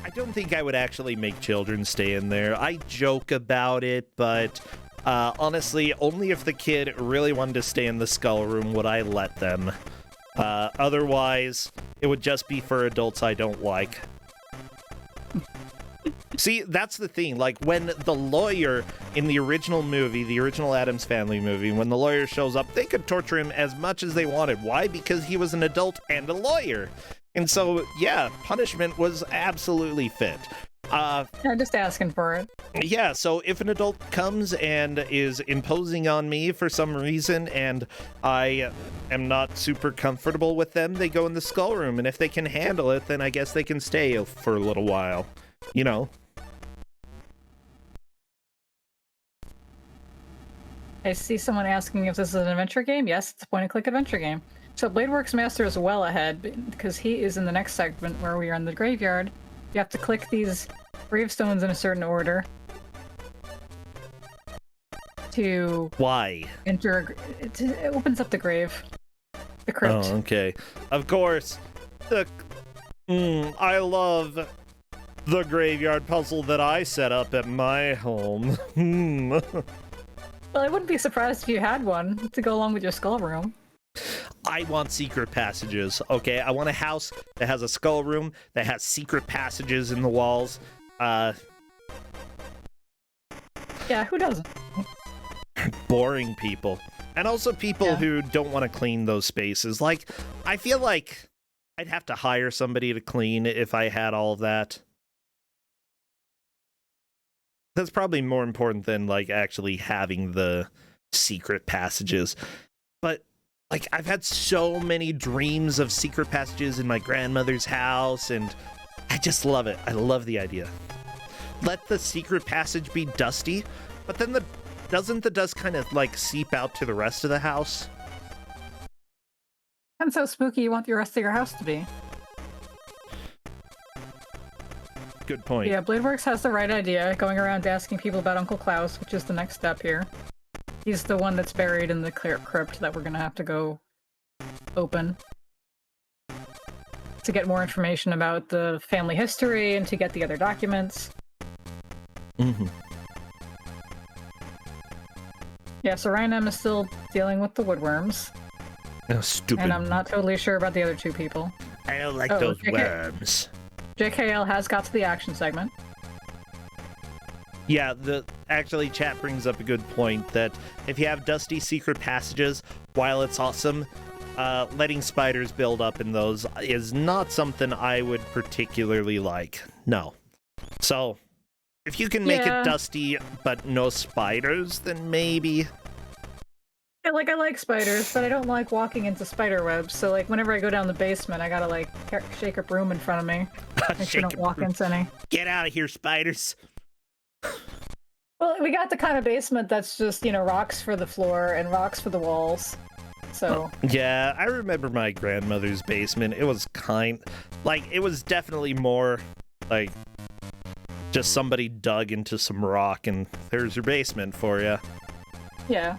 I don't think I would actually make children stay in there. I joke about it, but honestly, only if the kid really wanted to stay in the skull room would I let them. Otherwise, it would just be for adults I don't like. See, that's the thing. Like, when the lawyer in the original movie, the original Addams Family movie, when the lawyer shows up, they could torture him as much as they wanted. Why? Because he was an adult and a lawyer. And so, yeah, punishment was absolutely fit. I'm just asking for it. Yeah, so if an adult comes and is imposing on me for some reason and I am not super comfortable with them, they go in the skull room. And if they can handle it, then I guess they can stay for a little while. You know? I see someone asking if this is an adventure game. Yes, it's a point-and-click adventure game. So Bladeworks Master is well ahead because he is in the next segment where we are in the graveyard. You have to click these gravestones in a certain order to enter. It opens up the grave, the crypt. Oh, okay. Of course. I love the graveyard puzzle that I set up at my home. Well, I wouldn't be surprised if you had one to go along with your skull room. I want secret passages, okay? I want a house that has a skull room, that has secret passages in the walls. Yeah, who doesn't? Boring people. And also people who don't want to clean those spaces. Like, I feel like I'd have to hire somebody to clean if I had all of that. That's probably more important than, like, actually having the secret passages. But, like, I've had so many dreams of secret passages in my grandmother's house, and I just love it. I love the idea. Let the secret passage be dusty, but then doesn't the dust kind of, like, seep out to the rest of the house? Depends how spooky you want the rest of your house to be. Good point. Yeah, Bladeworks has the right idea, going around asking people about Uncle Klaus, which is the next step here. He's the one that's buried in the crypt that we're gonna have to go open to get more information about the family history and to get the other documents. Mm-hmm. Yeah, so Ryan is still dealing with the woodworms. Oh, stupid. And I'm not totally sure about the other two people. I don't like those worms. JKL has got to the action segment. Yeah, actually chat brings up a good point that if you have dusty secret passages, while it's awesome, letting spiders build up in those is not something I would particularly like. No. So, if you can make it dusty but no spiders, then maybe. Yeah, like, I like spiders, but I don't like walking into spider webs, so, like, whenever I go down the basement, I gotta, like, shake a broom in front of me. Make sure I don't walk into any. Get out of here, spiders! Well, we got the kind of basement that's just, you know, rocks for the floor and rocks for the walls. So Yeah, I remember my grandmother's basement. It was it was definitely more like just somebody dug into some rock and there's your basement for you. yeah.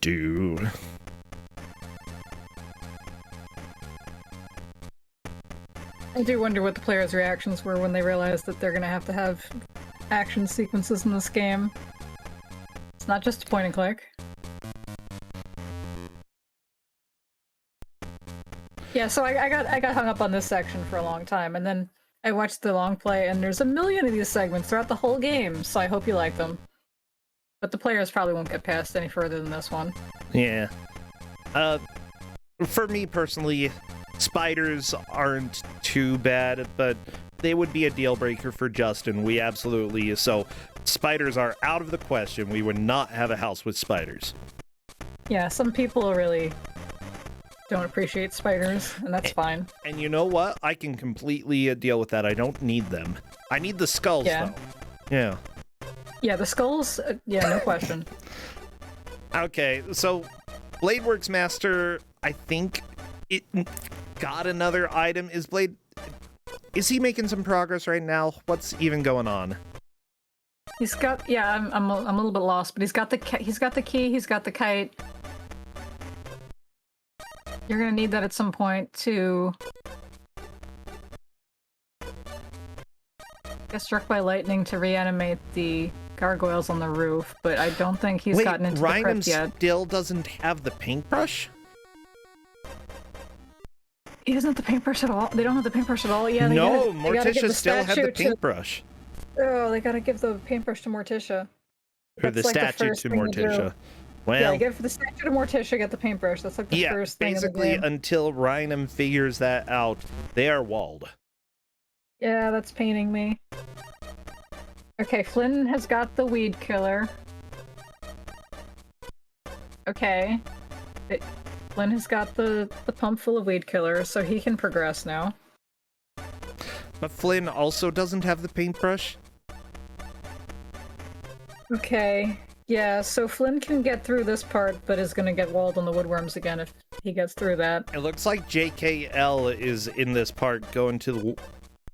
Do. I do wonder what the players' reactions were when they realized that they're gonna have action sequences in this game. It's not just a point and click. Yeah, so I got hung up on this section for a long time, and then I watched the long play, and there's a million of these segments throughout the whole game, so I hope you like them. But the players probably won't get past any further than this one. Yeah. For me personally, spiders aren't too bad, but they would be a deal breaker for Justin. So spiders are out of the question. We would not have a house with spiders. Yeah, some people really don't appreciate spiders, and that's fine. And you know what? I can completely deal with that. I don't need them. I need the skulls, though. Yeah. Yeah, the skulls, yeah, no question. Okay, so Bladeworks Master, I think it got another item. Is he making some progress right now? What's even going on? He's got, yeah, I'm a little bit lost, but he's got the key, he's got the kite. You're gonna need that at some point to get struck by lightning to reanimate the gargoyles on the roof, but I don't think he's gotten into the crypt yet. Still doesn't have the paintbrush? He doesn't have the paintbrush at all? They don't have the paintbrush at all? Yeah, Morticia still had the paintbrush. Oh, they gotta give the paintbrush to Morticia. Or the statue to Morticia. Well, yeah, give the statue to Morticia, get the paintbrush. That's like the first thing in the game. Basically, until Rhynum figures that out, they are walled. Yeah, that's paining me. Okay, Flynn has got the weed killer. Okay. Flynn has got the pump full of weed killer, so he can progress now. But Flynn also doesn't have the paintbrush? Okay. Yeah, so Flynn can get through this part, but is gonna get walled on the woodworms again if he gets through that. It looks like JKL is in this part going to the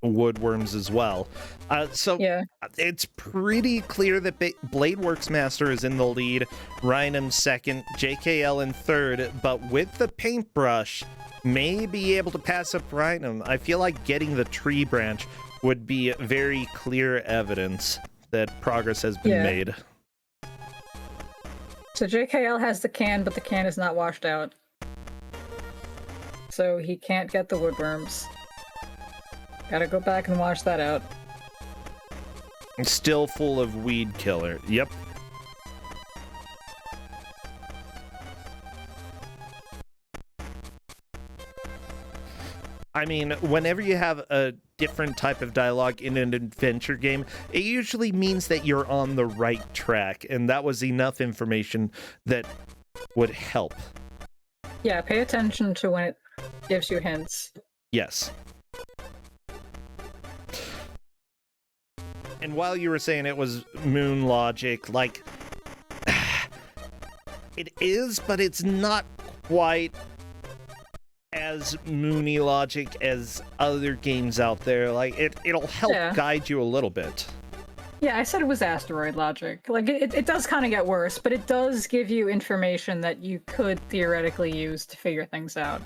woodworms as well. Yeah. It's pretty clear that Bladeworks Master is in the lead, Rhynum second, JKL in third, but with the paintbrush, may be able to pass up Rhynum. I feel like getting the tree branch would be very clear evidence that progress has been made. So JKL has the can, but the can is not washed out. So he can't get the woodworms. Gotta go back and wash that out. It's still full of weed killer. Yep. I mean, whenever you have a different type of dialogue in an adventure game, it usually means that you're on the right track, and that was enough information that would help. Yeah, pay attention to when it gives you hints. Yes. And while you were saying it was moon logic, like, it is, but it's not quite as moony logic as other games out there. Like, it'll help guide you a little bit. Yeah, I said it was asteroid logic. Like, it does kind of get worse, but it does give you information that you could theoretically use to figure things out.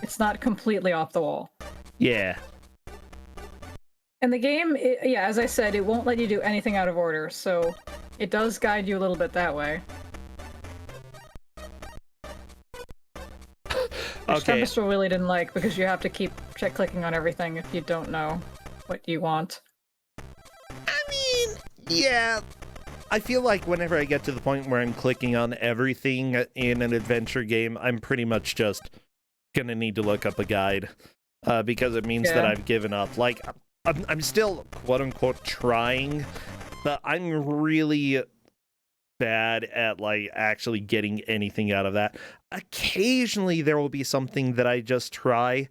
It's not completely off the wall. Yeah. And the game, yeah, as I said, it won't let you do anything out of order, so it does guide you a little bit that way. Which Tempest really didn't like, because you have to keep clicking on everything if you don't know what you want. I mean, yeah. I feel like whenever I get to the point where I'm clicking on everything in an adventure game, I'm pretty much just gonna need to look up a guide, because it means that I've given up. Like, I'm still, quote-unquote, trying, but I'm really bad at, like, actually getting anything out of that. Occasionally, there will be something that I just try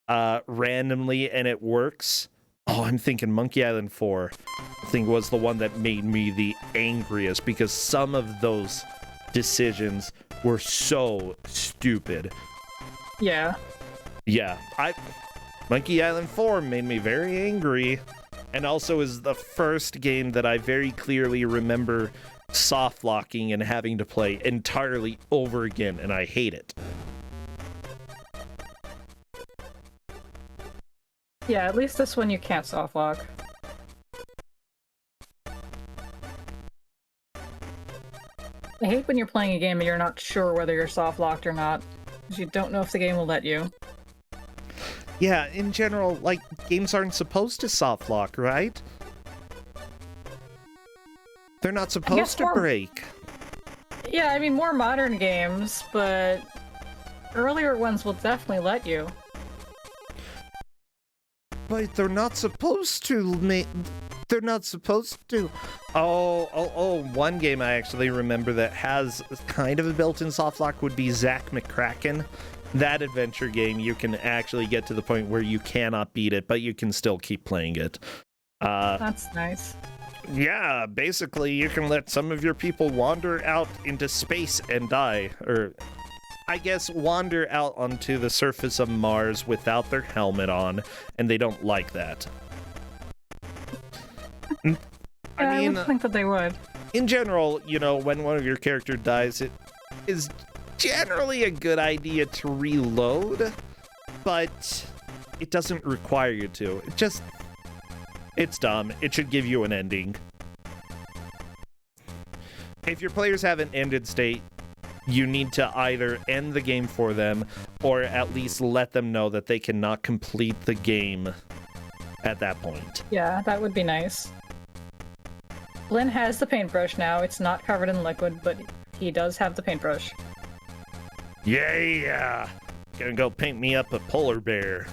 randomly, and it works, Oh, I'm thinking Monkey Island 4, I think, was the one that made me the angriest because some of those decisions were so stupid. Yeah. Yeah, Monkey Island 4 made me very angry, and also is the first game that I very clearly remember soft locking and having to play entirely over again, and I hate it. Yeah, at least this one you can't soft lock. I hate when you're playing a game and you're not sure whether you're soft locked or not, because you don't know if the game will let you. Yeah, in general, like, games aren't supposed to soft lock, right? They're not supposed to break. Yeah, I mean, more modern games, but earlier ones will definitely let you. But they're not supposed to, they're not supposed to. Oh, one game I actually remember that has kind of a built-in soft lock would be Zack McCracken. That adventure game, you can actually get to the point where you cannot beat it, but you can still keep playing it. That's nice. Yeah, basically you can let some of your people wander out into space and die, or I guess wander out onto the surface of Mars without their helmet on, and they don't like that. I mean, would think that they would. In general, you know, when one of your characters dies, it is generally a good idea to reload, but it doesn't require you to. It's dumb. It should give you an ending. If your players have an ended state, you need to either end the game for them or at least let them know that they cannot complete the game at that point. Yeah, that would be nice. Lynn has the paintbrush now. It's not covered in liquid, but he does have the paintbrush. Yeah. Gonna go paint me up a polar bear.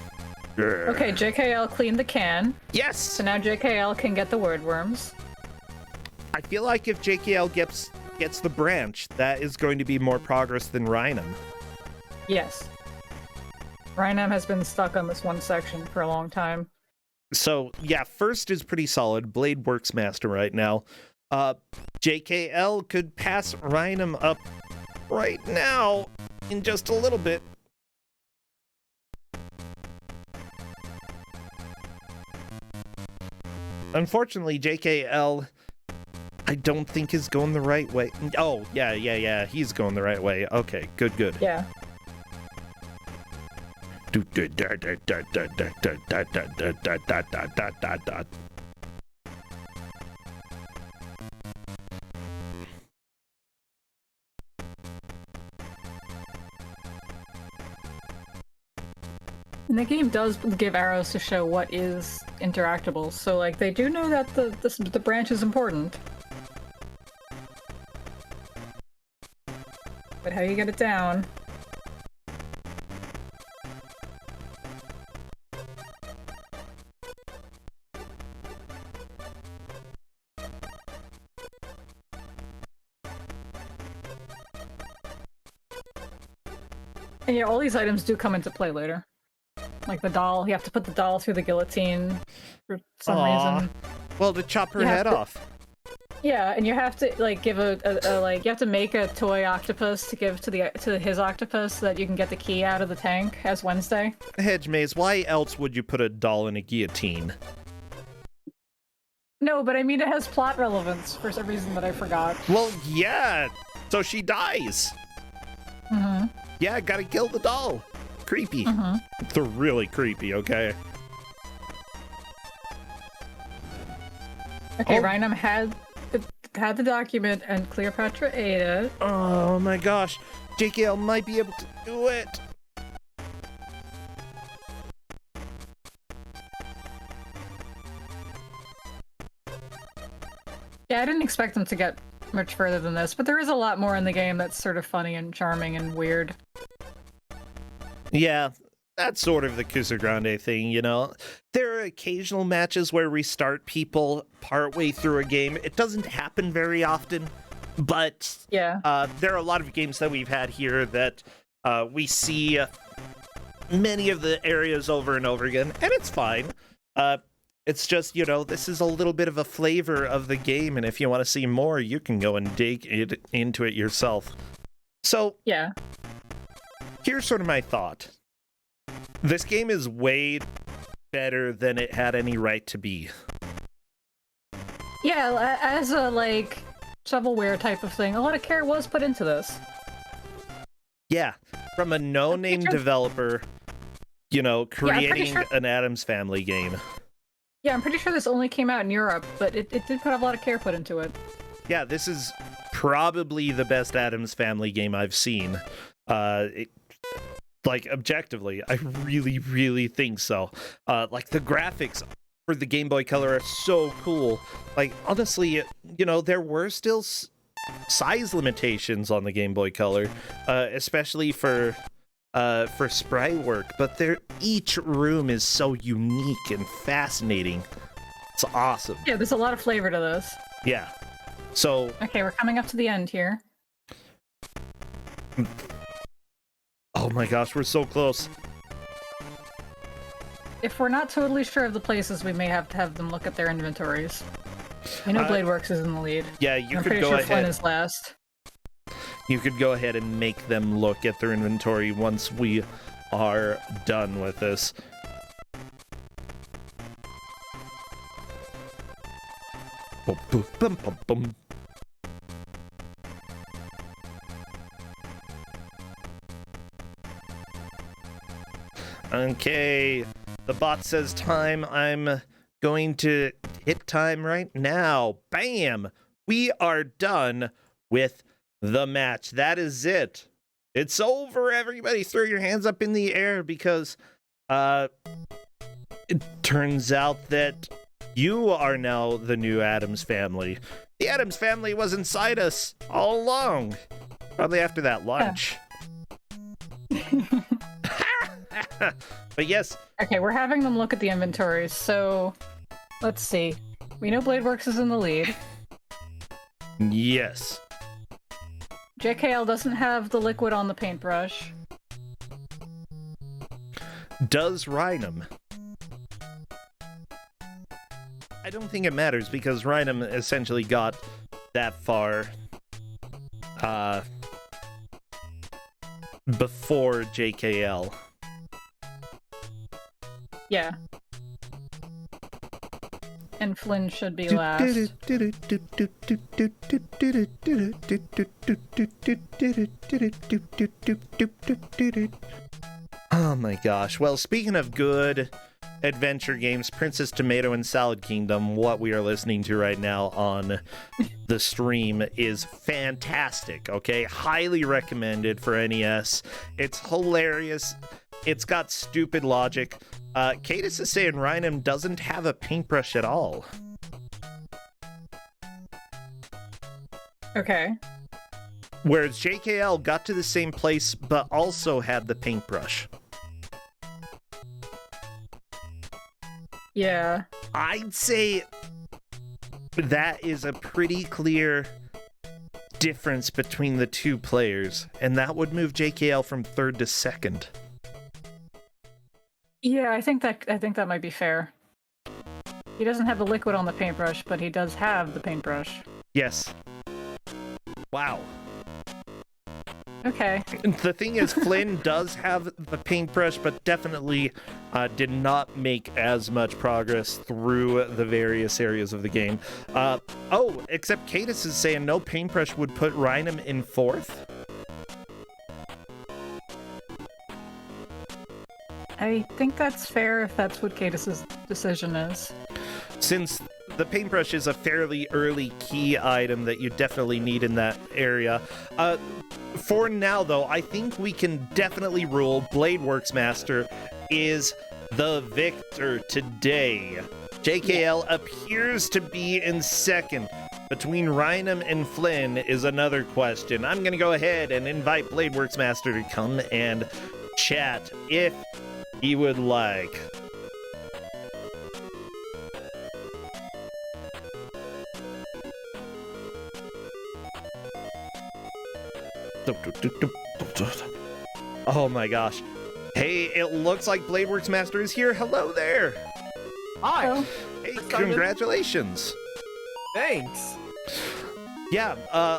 Okay, JKL cleaned the can. Yes! So now JKL can get the wordworms. I feel like if JKL gets the branch, that is going to be more progress than Rhinum. Yes. Rhinum has been stuck on this one section for a long time. So, yeah, first is pretty solid. Blade works master right now. JKL could pass Rhinum up right now in just a little bit. Unfortunately, JKL, I don't think is going the right way. Oh, yeah, he's going the right way. Okay, good. Yeah. And the game does give arrows to show what is interactable, so like they do know that the branch is important. But how you get it down? And yeah, all these items do come into play later. Like the doll, you have to put the doll through the guillotine for some reason. Well, to chop her head off. Yeah, and you have to like give you have to make a toy octopus to give to his octopus so that you can get the key out of the tank as Wednesday. Hedge Maze, why else would you put a doll in a guillotine? No, but I mean it has plot relevance for some reason that I forgot. Well, yeah, so she dies. Mm-hmm. Yeah, gotta kill the doll. Creepy. Mm-hmm. It's really creepy, okay? Okay, Rhinum had the document and Cleopatra ate it. Oh my gosh. JKL might be able to do it. Yeah, I didn't expect them to get much further than this, but there is a lot more in the game that's sort of funny and charming and weird. Yeah, that's sort of the Kuso6rande thing, you know? There are occasional matches where we start people partway through a game. It doesn't happen very often, but yeah, there are a lot of games that we've had here that we see many of the areas over and over again, and it's fine. It's just, this is a little bit of a flavor of the game, and if you want to see more, you can go and dig into it yourself. So, yeah, here's sort of my thought. This game is way better than it had any right to be. Yeah, as a, shovelware type of thing, a lot of care was put into this. Yeah, from a no-name developer, creating an Addams Family game. Yeah, I'm pretty sure this only came out in Europe, but it did have a lot of care put into it. Yeah, this is probably the best Addams Family game I've seen. Objectively, I really, really think so. The graphics for the Game Boy Color are so cool. Honestly, there were still size limitations on the Game Boy Color, especially for sprite work, but each room is so unique and fascinating. It's awesome. Yeah, there's a lot of flavor to this. Yeah. So okay, we're coming up to the end here. Oh my gosh, we're so close. If we're not totally sure of the places, we may have to have them look at their inventories. I know Bladeworks is in the lead. Yeah, you I'm could pretty go sure ahead. Flynn is last. You could go ahead and make them look at their inventory once we are done with this. Boom, boom, boom, boom, boom. Okay, the bot says time. I'm going to hit time right now. Bam! We are done with the match. That is it. It's over, everybody. Throw your hands up in the air because it turns out that you are now the new Addams Family. The Addams Family was inside us all along. Probably after that lunch. But yes. Okay, we're having them look at the inventories, so let's see. We know Bladeworks is in the lead. Yes. JKL doesn't have the liquid on the paintbrush. Does Rhinum? I don't think it matters because Rhinum essentially got that far before JKL. Yeah. And Flynn should be last. Oh my gosh. Well, speaking of good adventure games, Princess Tomato and Salad Kingdom, what we are listening to right now on the stream, is fantastic, okay? Highly recommended for NES. It's hilarious. It's got stupid logic. Cadus is saying Rhinum doesn't have a paintbrush at all. Okay. Whereas JKL got to the same place, but also had the paintbrush. Yeah. I'd say that is a pretty clear difference between the two players, and that would move JKL from third to second. Yeah, I think that might be fair. He doesn't have the liquid on the paintbrush, but he does have the paintbrush. Yes. Wow. Okay. The thing is, Flynn does have the paintbrush, but definitely did not make as much progress through the various areas of the game. Except Cadus is saying no paintbrush would put Rhinum in fourth. I think that's fair if that's what Cadus's decision is. Since the paintbrush is a fairly early key item that you definitely need in that area. For now, though, I think we can definitely rule Bladeworks Master is the victor today. JKL appears to be in second. Between Rhinum and Flynn is another question. I'm going to go ahead and invite Bladeworks Master to come and chat if he would like. Oh my gosh. Hey, it looks like Bladeworks Master is here. Hello there. Hi. Hello. Hey, congratulations. Thanks. Yeah,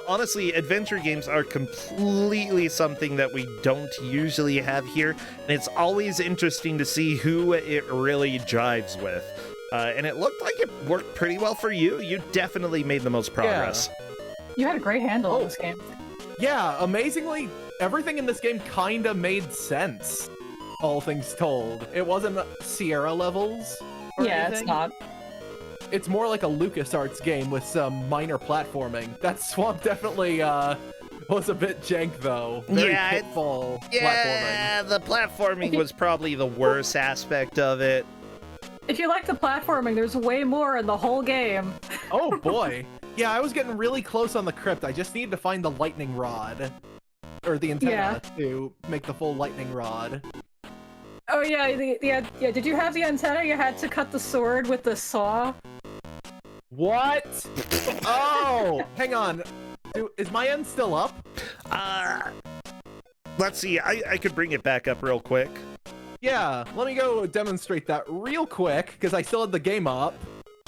honestly, adventure games are completely something that we don't usually have here, and it's always interesting to see who it really jives with. And it looked like it worked pretty well for you. You definitely made the most progress. You had a great handle on this game. Yeah, amazingly, everything in this game kind of made sense, all things told. It wasn't Sierra levels or anything. It's not. It's more like a LucasArts game with some minor platforming. That swamp definitely was a bit jank, though. Very pitfall platforming. Yeah, the platforming was probably the worst aspect of it. If you like the platforming, there's way more in the whole game. Oh boy. Yeah, I was getting really close on the crypt. I just needed to find the lightning rod. Or the antenna to make the full lightning rod. Oh yeah, yeah. Did you have the antenna? You had to cut the sword with the saw? What? Oh! Hang on. Is my end still up? Let's see. I could bring it back up real quick. Yeah, let me go demonstrate that real quick, because I still had the game up.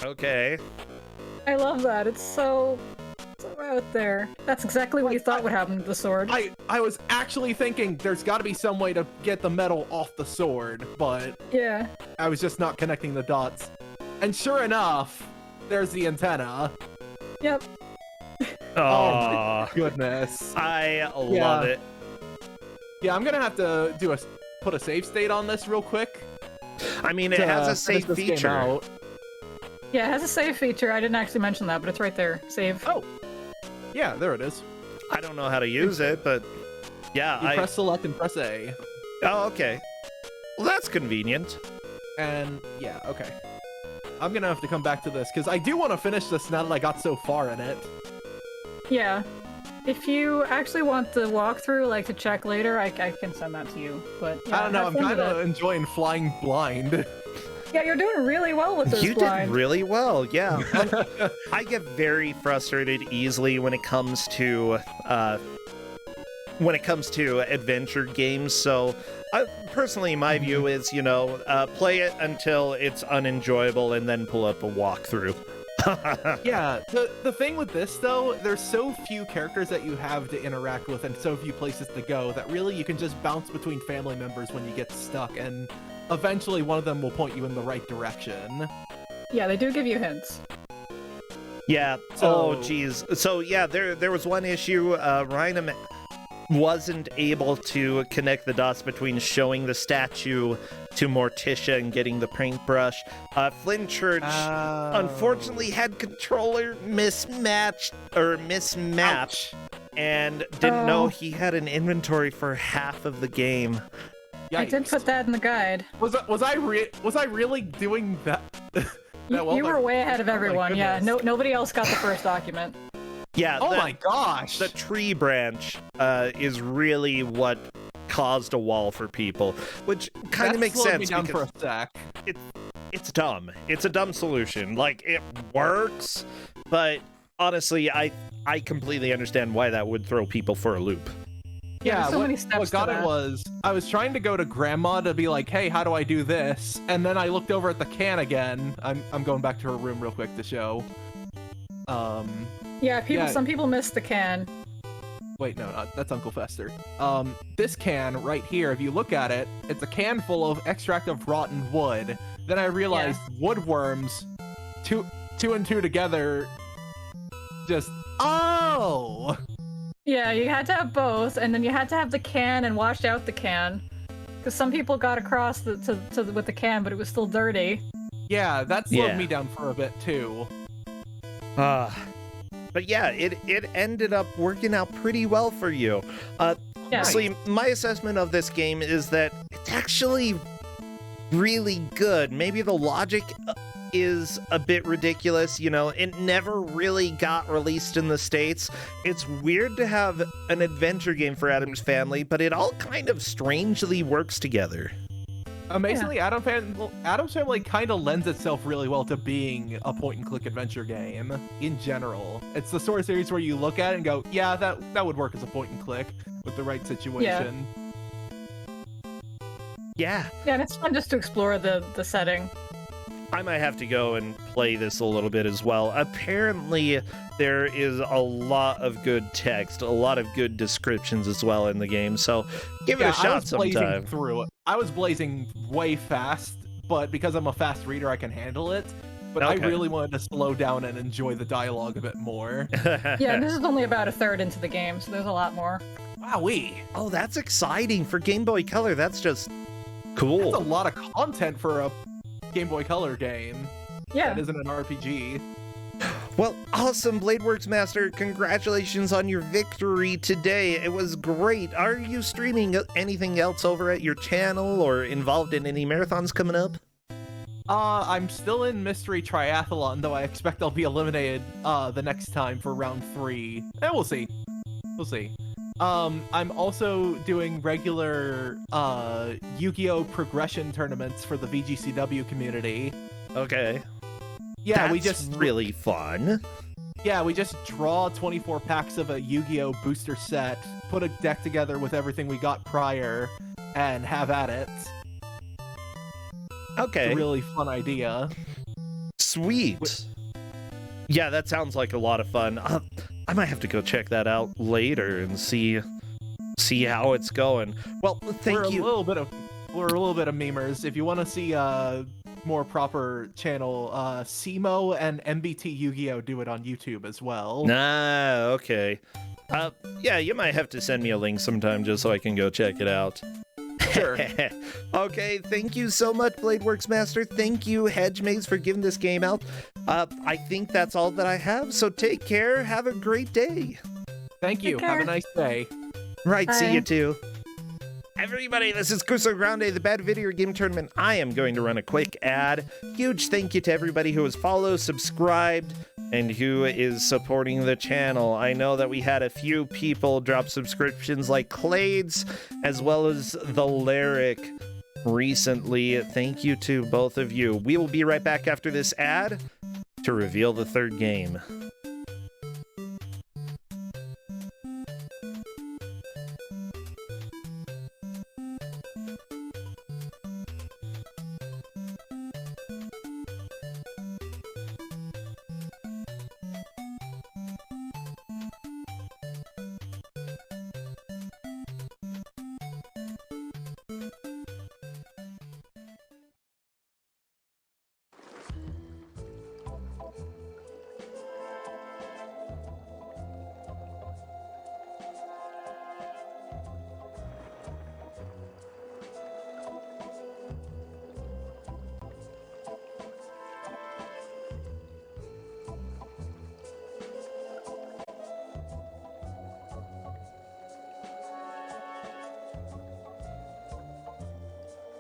Okay. I love that. It's so out there. That's exactly what you thought would happen to the sword. I was actually thinking there's got to be some way to get the metal off the sword, but yeah, I was just not connecting the dots. And sure enough, there's the antenna. Yep. Oh my goodness. I love it. Yeah, I'm gonna have to put a save state on this real quick. I mean, it has a save feature. Yeah, it has a save feature. I didn't actually mention that, but it's right there. Save. Oh. Yeah, there it is. I don't know how to use it, but yeah, you press select and press A. Oh, okay. Well, that's convenient. And yeah, okay. I'm gonna have to come back to this, because I do want to finish this now that I got so far in it. Yeah. If you actually want the walkthrough, like to check later, I can send that to you. But yeah, I don't know, I'm kind of enjoying flying blind. Yeah, you're doing really well with this blind. You did really well, yeah. I get very frustrated easily when it comes to adventure games, so personally my view is, play it until it's unenjoyable and then pull up a walkthrough. Yeah, the thing with this, though, there's so few characters that you have to interact with and so few places to go that really you can just bounce between family members when you get stuck, and eventually one of them will point you in the right direction. Yeah, they do give you hints. Yeah, oh geez. So yeah, there was one issue, Ryan wasn't able to connect the dots between showing the statue to Morticia and getting the paintbrush. Flynn Church unfortunately had controller mismatched and didn't know he had an inventory for half of the game. Yikes. I did put that in the guide. Was I really doing that? You were way ahead of everyone. Yeah, nobody else got the first document. Yeah. Oh my gosh. The tree branch is really what caused a wall for people, which kind of makes sense. Me down for a sec. It's dumb. It's a dumb solution. Like, it works, but honestly, I completely understand why that would throw people for a loop. Yeah, so many steps what got it was, I was trying to go to Grandma to be like, hey, how do I do this? And then I looked over at the can again. I'm going back to her room real quick to show. Some people missed the can. Wait, no, that's Uncle Fester. This can right here, if you look at it, it's a can full of extract of rotten wood. Then I realized woodworms, two and two together, just, oh! Yeah, you had to have both, and then you had to have the can and wash out the can. Because some people got across with the can, but it was still dirty. Yeah, that slowed me down for a bit, too. But yeah, it ended up working out pretty well for you. Honestly, my assessment of this game is that it's actually really good. Maybe the logic is a bit ridiculous, it never really got released in the States. It's weird to have an adventure game for Addams Family, but it all kind of strangely works together. Amazingly, Addams Family kind of lends itself really well to being a point-and-click adventure game in general. It's the sort of series where you look at it and go, yeah, that would work as a point-and-click with the right situation. Yeah, and it's fun just to explore the setting. I might have to go and play this a little bit as well. Apparently, there is a lot of good text, a lot of good descriptions as well in the game, so give it a shot sometime. Through it. I was blazing way fast, but because I'm a fast reader, I can handle it. But Okay. I really wanted to slow down and enjoy the dialogue a bit more. Yeah, this is only about a third into the game, so there's a lot more. Wowee! Oh, that's exciting for Game Boy Color. That's just cool. That's a lot of content for a Game Boy Color game. Yeah. That isn't an RPG. Well, awesome, Bladeworks Master. Congratulations on your victory today. It was great. Are you streaming anything else over at your channel or involved in any marathons coming up? I'm still in Mystery Triathlon, though I expect I'll be eliminated the next time for round 3. We'll see. We'll see. I'm also doing regular Yu-Gi-Oh! Progression tournaments for the VGCW community. Okay. Yeah, That's really fun. Yeah, we just draw 24 packs of a Yu-Gi-Oh! Booster set, put a deck together with everything we got prior, and have at it. Okay. It's a really fun idea. Sweet. Yeah, that sounds like a lot of fun. I might have to go check that out later and see how it's going. Well, thank you. We're a little bit of memers. If you want to see more proper channel, Simo and MBT Yu-Gi-Oh! Do it on YouTube as well. Nah, okay. Yeah, you might have to send me a link sometime just so I can go check it out. Sure. Okay, thank you so much, Bladeworks Master. Thank you, Hedgemaze, for giving this game out. I think that's all that I have, so take care. Have a great day. Thank you. Take care. Have a nice day. Right, see Bye. you too. Everybody, this is Kuso6rande, the Bad Video Game Tournament. I am going to run a quick ad. Huge thank you to everybody who has followed, subscribed, and who is supporting the channel. I know that we had a few people drop subscriptions like Clades, as well as the Lyric recently. Thank you to both of you. We will be right back after this ad to reveal the third game.